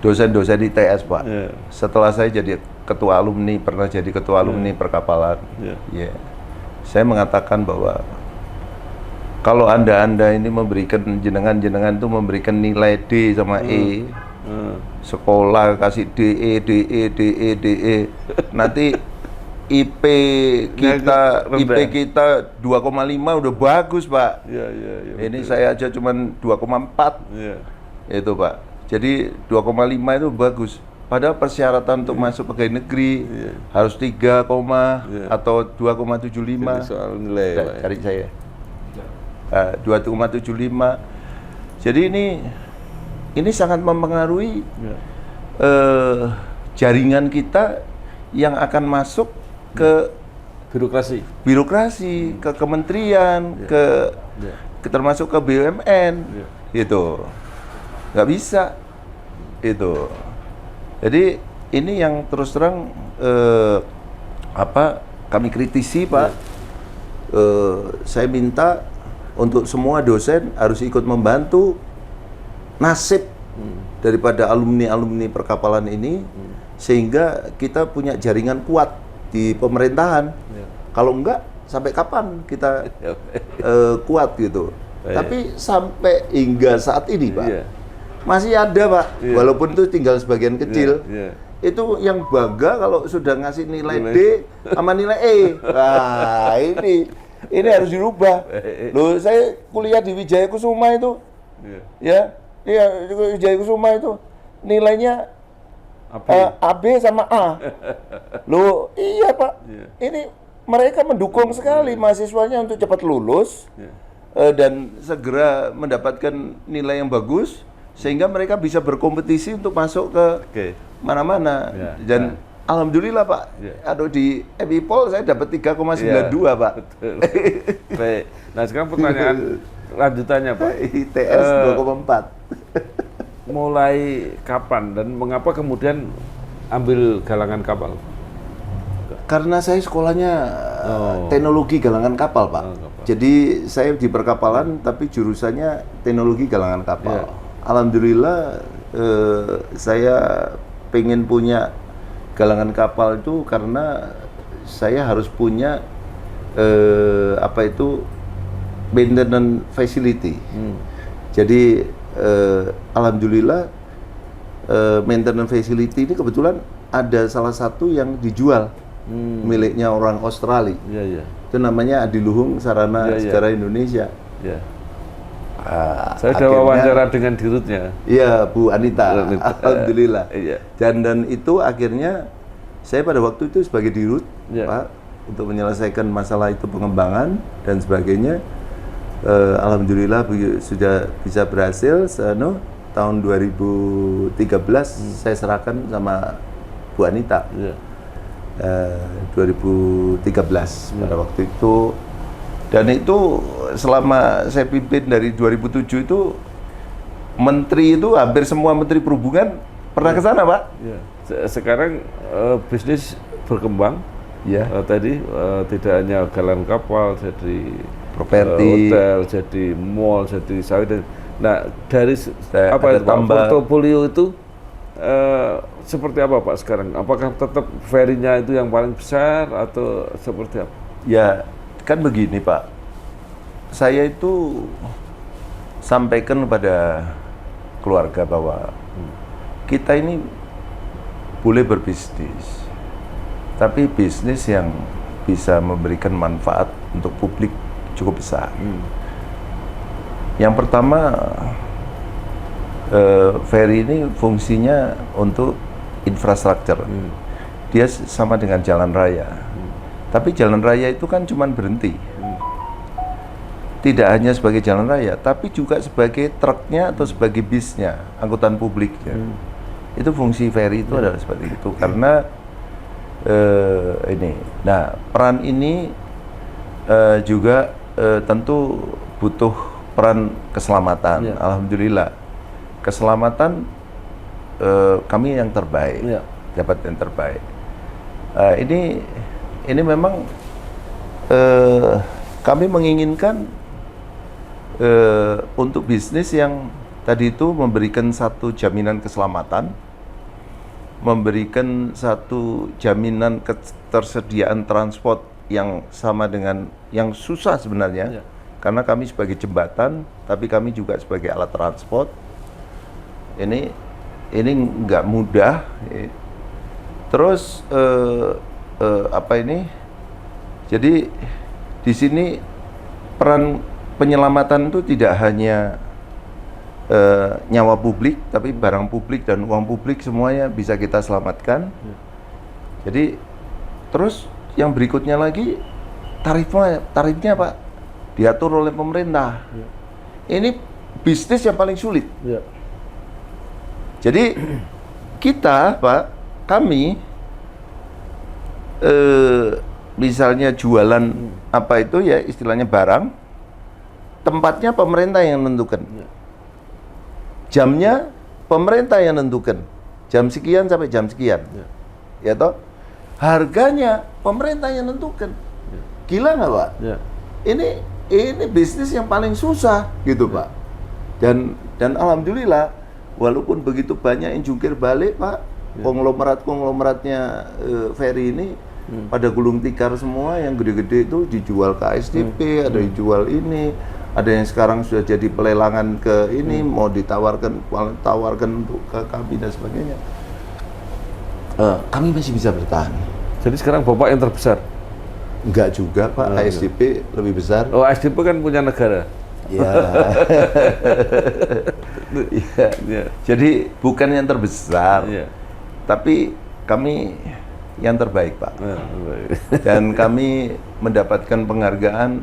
dosen-dosen ITS Pak. Setelah saya jadi ketua alumni, pernah jadi ketua alumni perkapalan. Saya mengatakan bahwa kalau anda ini memberikan jenengan itu memberikan nilai D sama E, sekolah kasih DE, nanti IP kita 2,5 udah bagus Pak. Ini saya aja cuman 2,4. Itu Pak. Jadi 2,5 itu bagus. Padahal persyaratan untuk masuk pegawai negeri harus 3, atau 2,75. Soal nilai Pak. Cari saya. 2,75. Jadi ini sangat mempengaruhi jaringan kita yang akan masuk ke birokrasi, ke kementerian, ke termasuk ke BUMN, gitu. Nggak bisa, itu. Jadi ini yang terus terang kami kritisi Pak. Saya minta untuk semua dosen harus ikut membantu nasib daripada alumni perkapalan ini, sehingga kita punya jaringan kuat di pemerintahan. Kalau enggak, sampai kapan kita kuat gitu. Tapi sampai hingga saat ini Pak, masih ada Pak, walaupun itu tinggal sebagian kecil. Itu yang bangga kalau sudah ngasih nilai D sama nilai E. Nah ini harus dirubah. Loh, saya kuliah di Wijaya Kusuma itu, Wijaya Kusuma itu nilainya AB sama A. Loh, iya Pak. Ini mereka mendukung sekali mahasiswanya untuk cepat lulus dan segera mendapatkan nilai yang bagus, sehingga mereka bisa berkompetisi untuk masuk ke mana-mana. Dan alhamdulillah Pak, aduh di Epipol saya dapat 3,92 Pak. Baik. Nah sekarang pertanyaan lanjutannya Pak. ITS 2,4. Mulai kapan dan mengapa kemudian ambil galangan kapal? Karena saya sekolahnya teknologi galangan kapal Pak. Jadi saya di perkapalan tapi jurusannya teknologi galangan kapal. Alhamdulillah saya pengen punya galangan kapal itu karena saya harus punya maintenance facility. Jadi alhamdulillah maintenance facility ini kebetulan ada salah satu yang dijual miliknya orang Australia. Iya. Itu namanya Adiluhung Sarana Iya, iya. Sejarah Indonesia. Ya. Saya sudah wawancara dengan dirutnya. Iya, Bu Anita. Alhamdulillah. Iya. Dan itu akhirnya saya pada waktu itu sebagai dirut, Iya. Pak, untuk menyelesaikan masalah itu pengembangan dan sebagainya. Alhamdulillah sudah bisa berhasil. Tahun 2013 saya serahkan sama Bu Anita. Iya. 2013 pada waktu itu. Dan itu selama saya pimpin dari 2007 itu menteri itu hampir semua menteri perhubungan pernah ke sana, Pak. Ya. Sekarang bisnis berkembang. Ya. Tadi tidak hanya galan kapal, jadi Properti. hotel, jadi mall, jadi sawit. Nah, dari Ada apa itu Pak, tambah. portofolio itu seperti apa Pak sekarang? Apakah tetap ferry-nya itu yang paling besar atau seperti apa? Ya, kan begini, Pak. Saya itu sampaikan kepada keluarga bahwa kita ini boleh berbisnis, tapi bisnis yang bisa memberikan manfaat untuk publik cukup besar. Yang pertama, ferry ini fungsinya untuk infrastruktur. Dia sama dengan jalan raya. Tapi jalan raya itu kan cuma berhenti. Tidak hanya sebagai jalan raya, tapi juga sebagai truknya atau sebagai bisnya, angkutan publiknya. Itu fungsi ferry itu adalah seperti itu. Karena ini, nah peran ini juga tentu butuh peran keselamatan. Alhamdulillah, keselamatan kami yang terbaik, dapat yang terbaik. Ini memang kami menginginkan untuk bisnis yang tadi itu memberikan satu jaminan keselamatan, memberikan satu jaminan ketersediaan transport yang sama dengan yang susah sebenarnya, karena kami sebagai jembatan, tapi kami juga sebagai alat transport. Ini nggak mudah. Terus apa ini? Jadi di sini peran penyelamatan itu tidak hanya nyawa publik, tapi barang publik dan uang publik semuanya bisa kita selamatkan. Jadi terus yang berikutnya lagi tarifnya Pak diatur oleh pemerintah. Ini bisnis yang paling sulit. Jadi kita Pak, kami misalnya jualan apa itu ya istilahnya barang, tempatnya pemerintah yang menentukan, jamnya pemerintah yang menentukan, jam sekian sampai jam sekian, ya toh, harganya pemerintah yang menentukan. Gila nggak Pak? Ini bisnis yang paling susah gitu Pak. Dan alhamdulillah walaupun begitu banyak yang jungkir balik Pak, konglomeratnya ferry ini pada gulung tikar semua, yang gede-gede itu dijual ke ASDP, ada yang jual ini, ada yang sekarang sudah jadi pelelangan ke ini, mau ditawarkan untuk ke kami dan sebagainya. Kami masih bisa bertahan. Jadi sekarang Bapak yang terbesar? Enggak juga Pak, ASDP lebih besar. Oh, ASDP kan punya negara. Ya. Jadi bukan yang terbesar, tapi kami yang terbaik Pak. Dan kami mendapatkan penghargaan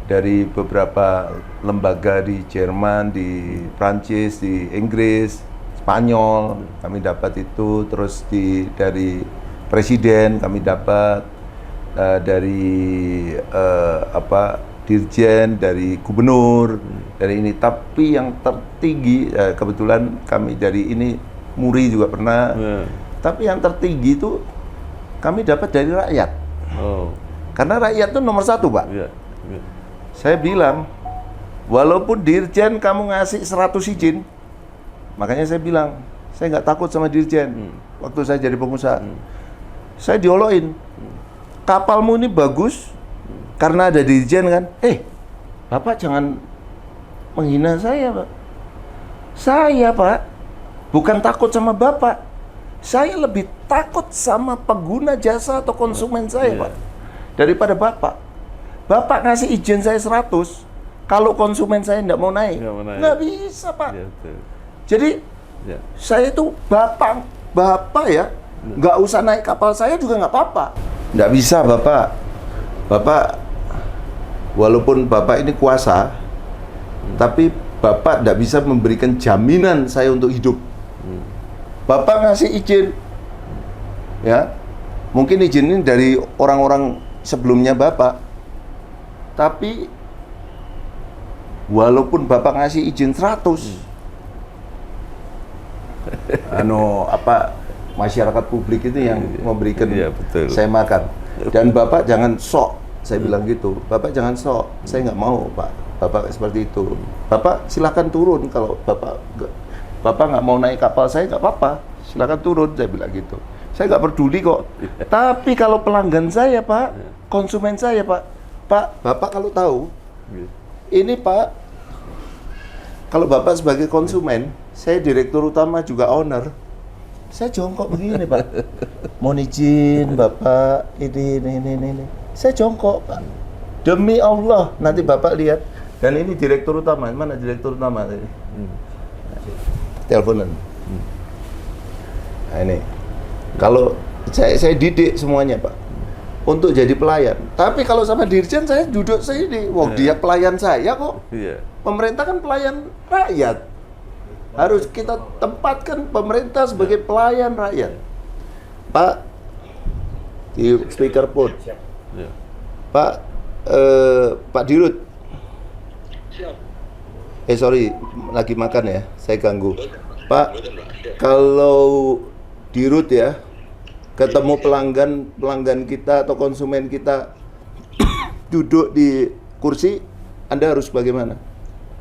dari beberapa lembaga di Jerman, di Prancis, di Inggris, Spanyol. Kami dapat itu, terus dari Presiden kami dapat, dari Dirjen, dari Gubernur, dari ini. Tapi yang tertinggi, kebetulan kami dari ini, Muri juga pernah. Tapi yang tertinggi itu kami dapat dari rakyat. Karena rakyat itu nomor satu Pak. Saya bilang, walaupun Dirjen kamu ngasih 100 izin, makanya saya bilang, saya nggak takut sama Dirjen. Waktu saya jadi pengusaha, saya dioloin. Kapalmu ini bagus, karena ada Dirjen kan, Bapak jangan menghina saya, Pak. Saya, Pak, bukan takut sama Bapak. Saya lebih takut sama pengguna jasa atau konsumen saya, Pak, daripada Bapak. Bapak ngasih izin saya 100, kalau konsumen saya nggak mau naik, nggak bisa, Pak. Ya, betul. Jadi, Ya. saya itu Bapak ya, nggak usah naik kapal saya juga nggak apa-apa. Nggak bisa, Bapak. Bapak, walaupun Bapak ini kuasa, tapi Bapak nggak bisa memberikan jaminan saya untuk hidup. Bapak ngasih izin, ya, mungkin izin ini dari orang-orang sebelumnya Bapak, tapi walaupun Bapak ngasih izin 100, masyarakat publik itu yang memberikan Iya, betul. saya makan. Dan Bapak jangan sok, saya bilang gitu. Bapak jangan sok, saya nggak mau, Pak. Bapak seperti itu. Bapak silakan turun kalau Bapak nggak mau naik kapal saya, nggak apa-apa. Silakan turun, saya bilang gitu. Saya nggak peduli kok. Tapi kalau pelanggan saya, Pak, konsumen saya, Pak, Bapak kalau tahu, ini Pak, kalau Bapak sebagai konsumen, saya direktur utama juga owner, saya jongkok begini, Pak. Mohon izin, Bapak, ini. Saya jongkok, Pak. Demi Allah, nanti Bapak lihat. Dan ini direktur utama, mana direktur utama tadi? Teleponan. Nah, ini. Kalau saya didik semuanya, Pak, untuk jadi pelayan. Tapi kalau sama dirjen saya duduk sini, wah dia pelayan saya kok. Iya. Pemerintah kan pelayan rakyat. Harus kita tempatkan pemerintah sebagai pelayan rakyat. Pak, di speakerphone. Ya. Pak Dirut. Sorry, lagi makan ya, saya ganggu. Pak, kalau Dirut ya, ketemu pelanggan kita atau konsumen kita duduk di kursi, Anda harus bagaimana?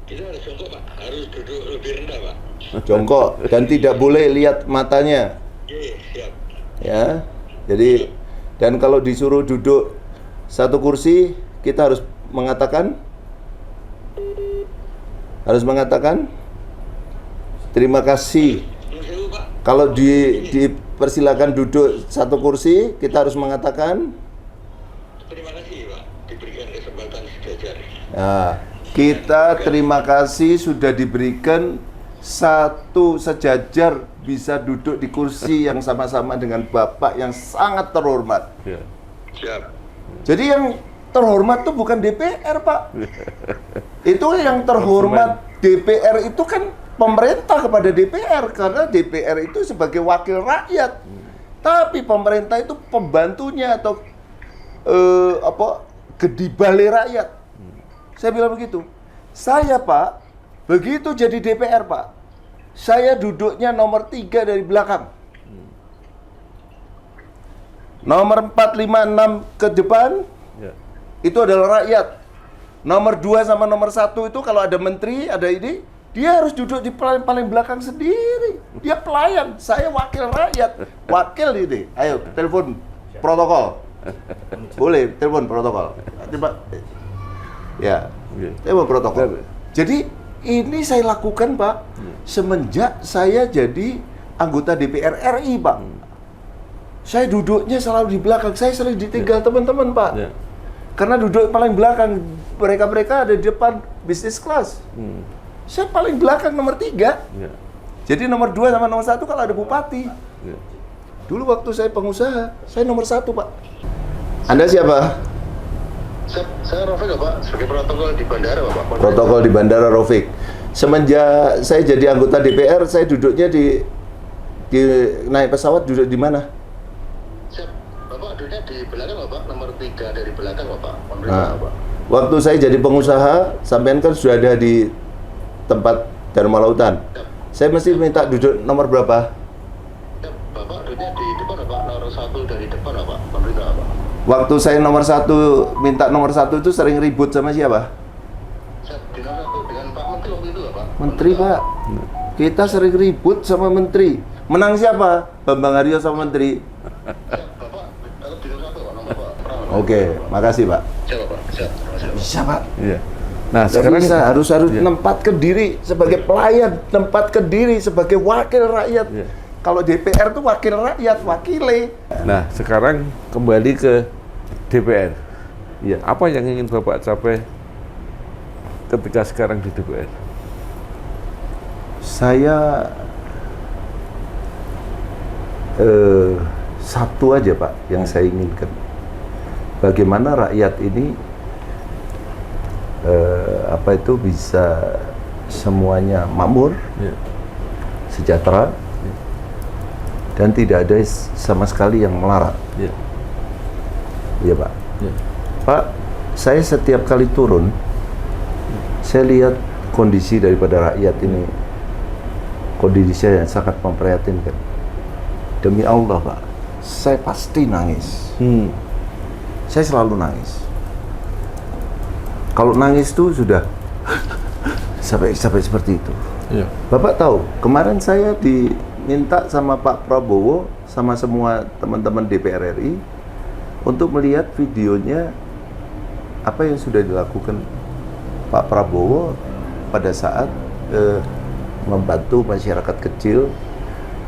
Kita harus jongkok, Pak. Harus duduk lebih rendah, Pak. Jongkok dan tidak boleh lihat matanya. Iya, siap. Ya. Jadi dan kalau disuruh duduk satu kursi, kita harus mengatakan terima kasih. Kalau dipersilakan duduk satu kursi, kita harus mengatakan Terima kasih, Pak. Diberikan kesempatan sejajar. nah, kita terima kasih sudah diberikan satu sejajar bisa duduk di kursi yang sama-sama dengan Bapak yang sangat terhormat. Ya. Siap. Jadi yang terhormat itu bukan DPR, Pak. Itu yang terhormat DPR itu kan pemerintah kepada DPR, karena DPR itu sebagai wakil rakyat. Tapi pemerintah itu pembantunya atau gedibale rakyat. Saya bilang begitu. Saya, Pak, begitu jadi DPR, Pak, saya duduknya nomor 3 dari belakang. Nomor 4, 5, 6 ke depan, Ya. itu adalah rakyat. Nomor 2 sama nomor 1 itu kalau ada menteri, ada ini, dia harus duduk di paling belakang sendiri. Dia pelayan, saya wakil rakyat. Wakil ini. Ayo, telepon protokol. Boleh, telepon protokol. Coba. Ya, telepon protokol. Jadi, ini saya lakukan, Pak, semenjak saya jadi anggota DPR RI, Pak. Saya duduknya selalu di belakang. Saya sering ditinggal teman-teman, Pak. Ya. Karena duduk paling belakang, mereka ada di depan bisnis kelas. Saya paling belakang nomor 3. Ya. Jadi nomor 2 sama nomor 1 kalau ada bupati. Ya. Dulu waktu saya pengusaha, saya nomor 1, Pak. Anda siapa? Saya Rafiq, Pak. Sebagai protokol di bandara, Pak. Protokol di Bandara Rafiq. Semenjak saya jadi anggota DPR, saya duduknya di naik pesawat duduk di mana? Siap. Bapak duduknya di belakang, Pak. Nomor 3 dari belakang, Pak. Nah, Pemerintah, Pak. waktu saya jadi pengusaha, sampean kan sudah ada di tempat Dharma Lautan. Saya mesti minta duduk nomor berapa? Siap. Bapak duduknya di depan, Pak. Nomor 1 dari depan, Pak. Pemerintah, Pak. Waktu saya nomor 1, minta nomor 1 itu sering ribut sama siapa? Siap. Di nomor 1 dengan Pak Menteri waktu itu, Pak. Menteri, Pak. Kita sering ribut sama menteri. Menang siapa? Bambang Haryo sama menteri. Siap. Bapak tetap di nomor 1, Pak. Nomor Pak. Oke, makasih, Pak. Siap, Pak. Siap. Terima kasih, Pak. Bisa, Pak. Iya. Nah, Nggak sekarang bisa, harus Iya. nempatkan diri sebagai pelayan, tempatkan diri sebagai wakil rakyat. Iya. Kalau DPR itu wakil rakyat, wakile. Nah, sekarang kembali ke DPR. Ya, apa yang ingin Bapak capai ketika sekarang di DPR? Saya satu aja Pak yang saya inginkan. Bagaimana rakyat ini bisa semuanya makmur, Ya. sejahtera, dan tidak ada sama sekali yang melarat. Ya. Iya Pak. Ya. Pak, saya setiap kali turun, saya lihat kondisi daripada rakyat ini, kondisi yang sangat memprihatinkan. Demi Allah Pak, saya pasti nangis. Saya selalu nangis. Kalau nangis tuh sudah sampai seperti itu. Ya. Bapak tahu, kemarin saya diminta sama Pak Prabowo sama semua teman-teman DPR RI untuk melihat videonya apa yang sudah dilakukan Pak Prabowo pada saat membantu masyarakat kecil,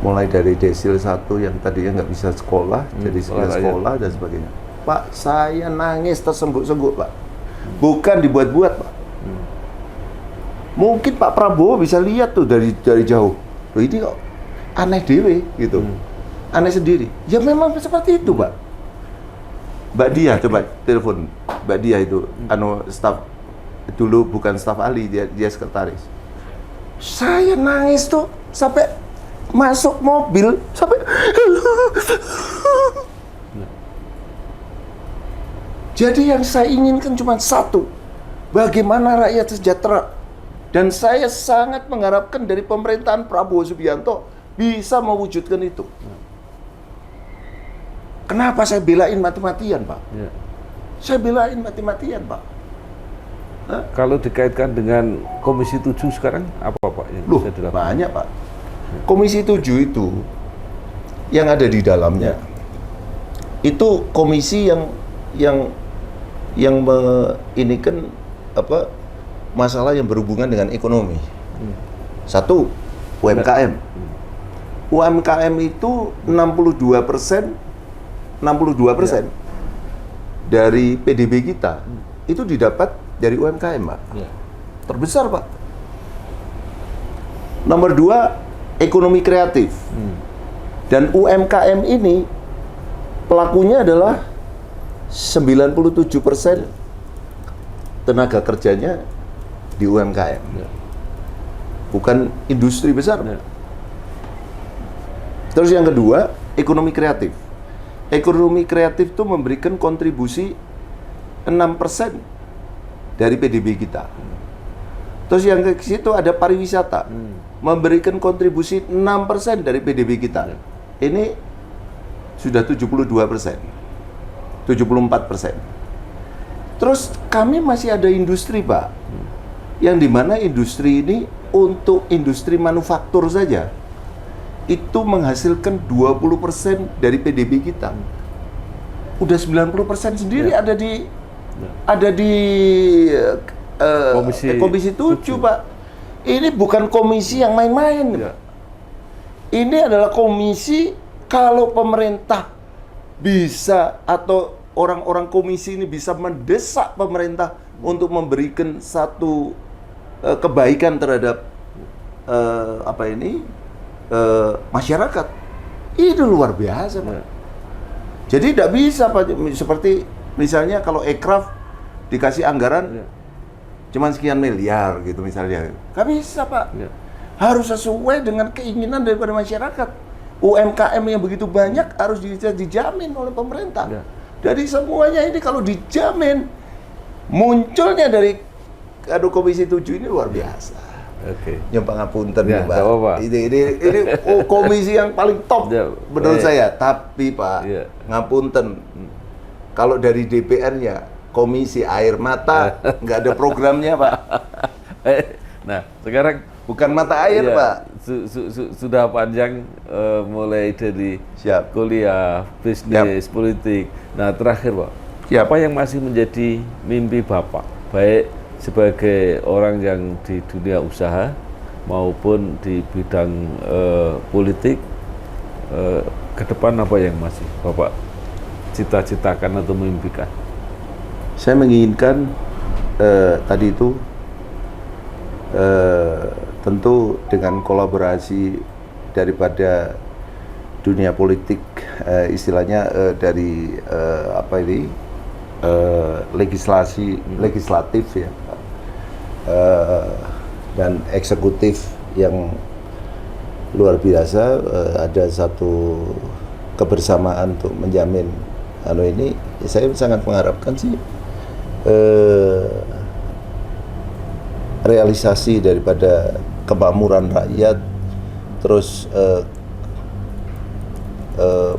mulai dari desil 1 yang tadinya nggak bisa sekolah, jadi bisa sekolah dan sebagainya. Pak, saya nangis tersengguk-sengguk Pak, bukan dibuat-buat Pak. Mungkin Pak Prabowo bisa lihat tuh dari jauh, loh ini kok aneh dewe gitu, aneh sendiri. Ya memang seperti itu Pak. Mbak Dia coba telepon Mbak Dia itu, staf dulu bukan staf ahli, dia sekretaris. Saya nangis tuh sampai masuk mobil sampai jadi yang saya inginkan cuma satu, bagaimana rakyat sejahtera. Dan saya sangat mengharapkan dari pemerintahan Prabowo Subianto bisa mewujudkan itu. Kenapa saya belain mati-matian, Pak? Ya. Saya belain mati-matian, Pak. Kalau dikaitkan dengan Komisi 7 sekarang, apa Pak yang Loh, bisa dilakukan? banyak Pak. Komisi 7 itu yang ada di dalamnya, itu komisi yang ini kan masalah yang berhubungan dengan ekonomi. Satu, UMKM. UMKM itu 62% dari PDB kita itu didapat dari UMKM, Pak. Terbesar, Pak. Nomor 2, ekonomi kreatif. Dan UMKM ini pelakunya adalah 97% tenaga kerjanya di UMKM. Bukan industri besar. Terus yang kedua, ekonomi kreatif. Ekonomi kreatif itu memberikan kontribusi 6% dari PDB kita. Terus yang ke situ ada pariwisata, memberikan kontribusi 6% dari PDB kita. Ini sudah 72%, 74%. Terus kami masih ada industri, Pak, yang dimana industri ini untuk industri manufaktur saja itu menghasilkan 20% dari PDB kita. Udah 90% sendiri ada di Komisi 7, Pak. Ini bukan komisi yang main-main, Pak. Ini adalah komisi kalau pemerintah bisa atau orang-orang komisi ini bisa mendesak pemerintah untuk memberikan satu kebaikan terhadap masyarakat. Itu luar biasa, Pak. Jadi tidak bisa, Pak, seperti misalnya kalau Ekraf dikasih anggaran cuman sekian miliar gitu misalnya. Nggak bisa, Pak. Harus sesuai dengan keinginan daripada masyarakat. UMKM yang begitu banyak harus dijamin oleh pemerintah. Jadi semuanya ini kalau dijamin, munculnya dari Komisi 7 ini luar biasa. Nyumpang ngapunten, Pak. Ini komisi yang paling top menurut saya. Tapi Pak, ngapunten, kalau dari DPR-nya komisi air mata nggak ada programnya, Pak. Nah, sekarang bukan mata air, Pak. Sudah panjang, mulai dari kuliah, bisnis, politik. Nah, terakhir, Pak, apa yang masih menjadi mimpi Bapak, baik sebagai orang yang di dunia usaha maupun di bidang politik, ke depan apa yang masih Bapak cita-citakan atau mimpikan? Saya menginginkan tadi itu tentu dengan kolaborasi daripada dunia politik, istilahnya dari legislatif ya, dan eksekutif yang luar biasa, ada satu kebersamaan untuk menjamin ini. Saya sangat mengharapkan sih realisasi daripada kemakmuran rakyat, terus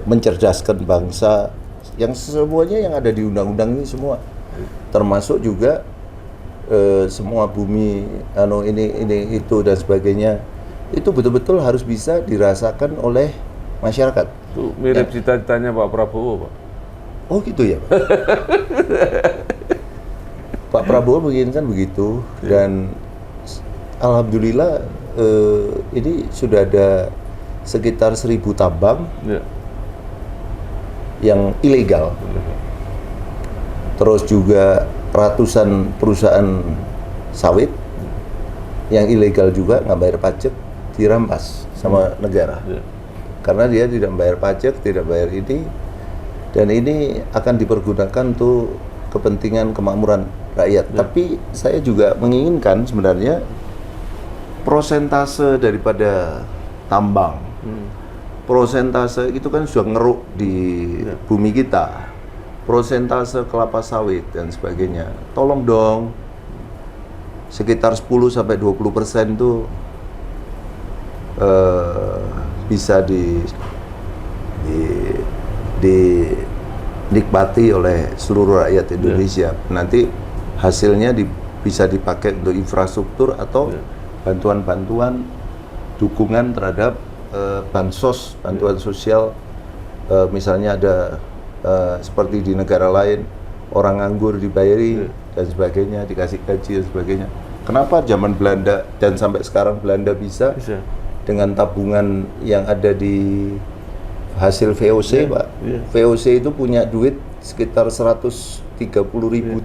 mencerdaskan bangsa, yang semuanya yang ada di undang-undang ini semua, termasuk juga semua bumi ini itu dan sebagainya, itu betul-betul harus bisa dirasakan oleh masyarakat. Itu mirip cita-citanya Pak Prabowo, Pak. Oh gitu ya, Pak. Pak Prabowo menginginkan begitu, dan alhamdulillah ini sudah ada sekitar 1.000 tambang yang ilegal. Terus juga ratusan perusahaan sawit yang ilegal juga, nggak bayar pajak, dirampas sama negara. Karena dia tidak bayar pajak, tidak bayar ini, dan ini akan dipergunakan untuk kepentingan kemakmuran rakyat. Tapi saya juga menginginkan sebenarnya prosentase daripada tambang, prosentase itu kan sudah ngeruk di bumi kita, prosentase kelapa sawit dan sebagainya. Tolong dong, sekitar 10-20% itu bisa dinikmati oleh seluruh rakyat Indonesia. Nanti hasilnya bisa dipakai untuk infrastruktur atau bantuan-bantuan dukungan terhadap bansos, bantuan sosial. Misalnya ada seperti di negara lain, orang nganggur dibayari dan sebagainya, dikasih gaji dan sebagainya. Kenapa zaman Belanda dan sampai sekarang Belanda bisa dengan tabungan yang ada di hasil VOC, Pak. VOC itu punya duit sekitar 130.000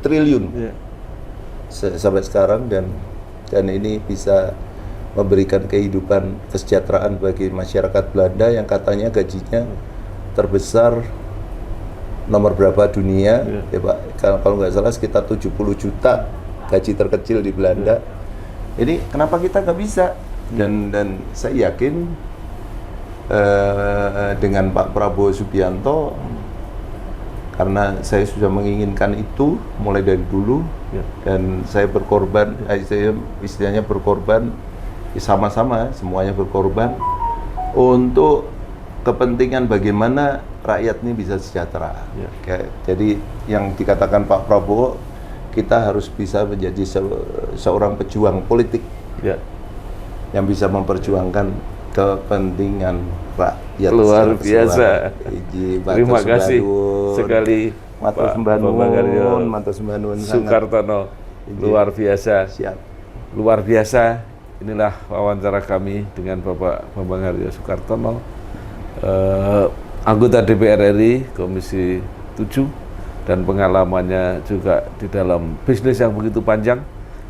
triliun sampai sekarang, dan ini bisa memberikan kehidupan kesejahteraan bagi masyarakat Belanda yang katanya gajinya terbesar nomor berapa dunia, ya Pak. Kalau nggak salah sekitar 70 juta gaji terkecil di Belanda. Ini kenapa kita nggak bisa? Dan saya yakin dengan Pak Prabowo Subianto, karena saya sudah menginginkan itu mulai dari dulu, dan saya berkorban, saya istilahnya berkorban, sama-sama semuanya berkorban untuk kepentingan bagaimana rakyat ini bisa sejahtera. Jadi yang dikatakan Pak Prabowo, kita harus bisa menjadi seorang pejuang politik yang bisa memperjuangkan kepentingan rakyat. Luar biasa. Terima kasih sekali Matur Sembanun Sukartono. Luar biasa. Siap. Luar biasa. Inilah wawancara kami dengan Bapak Bambang Haryo Sukartono, anggota DPR RI Komisi 7, dan pengalamannya juga di dalam bisnis yang begitu panjang.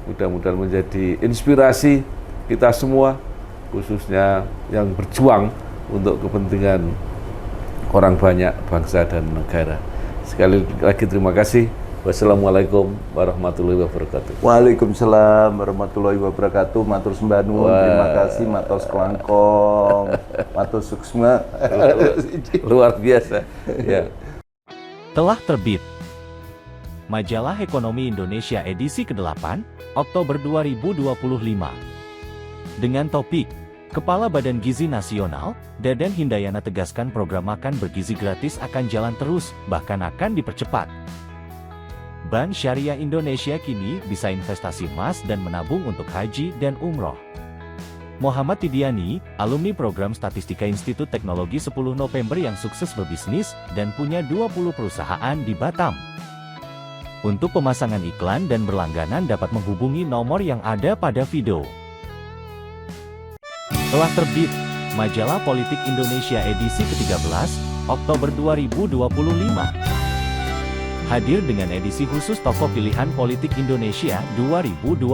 Mudah-mudahan menjadi inspirasi kita semua, khususnya yang berjuang untuk kepentingan orang banyak, bangsa dan negara. Sekali lagi terima kasih. Wassalamualaikum warahmatullahi wabarakatuh. Waalaikumsalam warahmatullahi wabarakatuh. Matur Sembanun, terima kasih. Matur Kelangkong, matur Suksma. Luar biasa. Ya. Telah terbit Majalah Ekonomi Indonesia edisi ke-8, Oktober 2025. Dengan topik Kepala Badan Gizi Nasional, Deden Hindayana tegaskan program makan bergizi gratis akan jalan terus, bahkan akan dipercepat. Bank Syariah Indonesia kini bisa investasi emas dan menabung untuk haji dan umroh. Muhammad Tidiani, alumni program Statistika Institut Teknologi 10 November yang sukses berbisnis dan punya 20 perusahaan di Batam. Untuk pemasangan iklan dan berlangganan dapat menghubungi nomor yang ada pada video. Telah terbit, Majalah Politik Indonesia edisi ke-13, Oktober 2025. Hadir dengan edisi khusus Tokoh Pilihan Politik Indonesia 2025.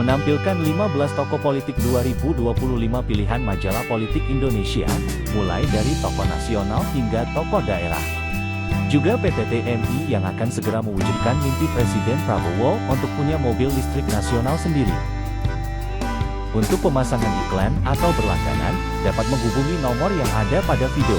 Menampilkan 15 tokoh politik 2025 pilihan Majalah Politik Indonesia, mulai dari tokoh nasional hingga tokoh daerah. Juga PT TMI yang akan segera mewujudkan mimpi Presiden Prabowo untuk punya mobil listrik nasional sendiri. Untuk pemasangan iklan atau berlangganan, dapat menghubungi nomor yang ada pada video.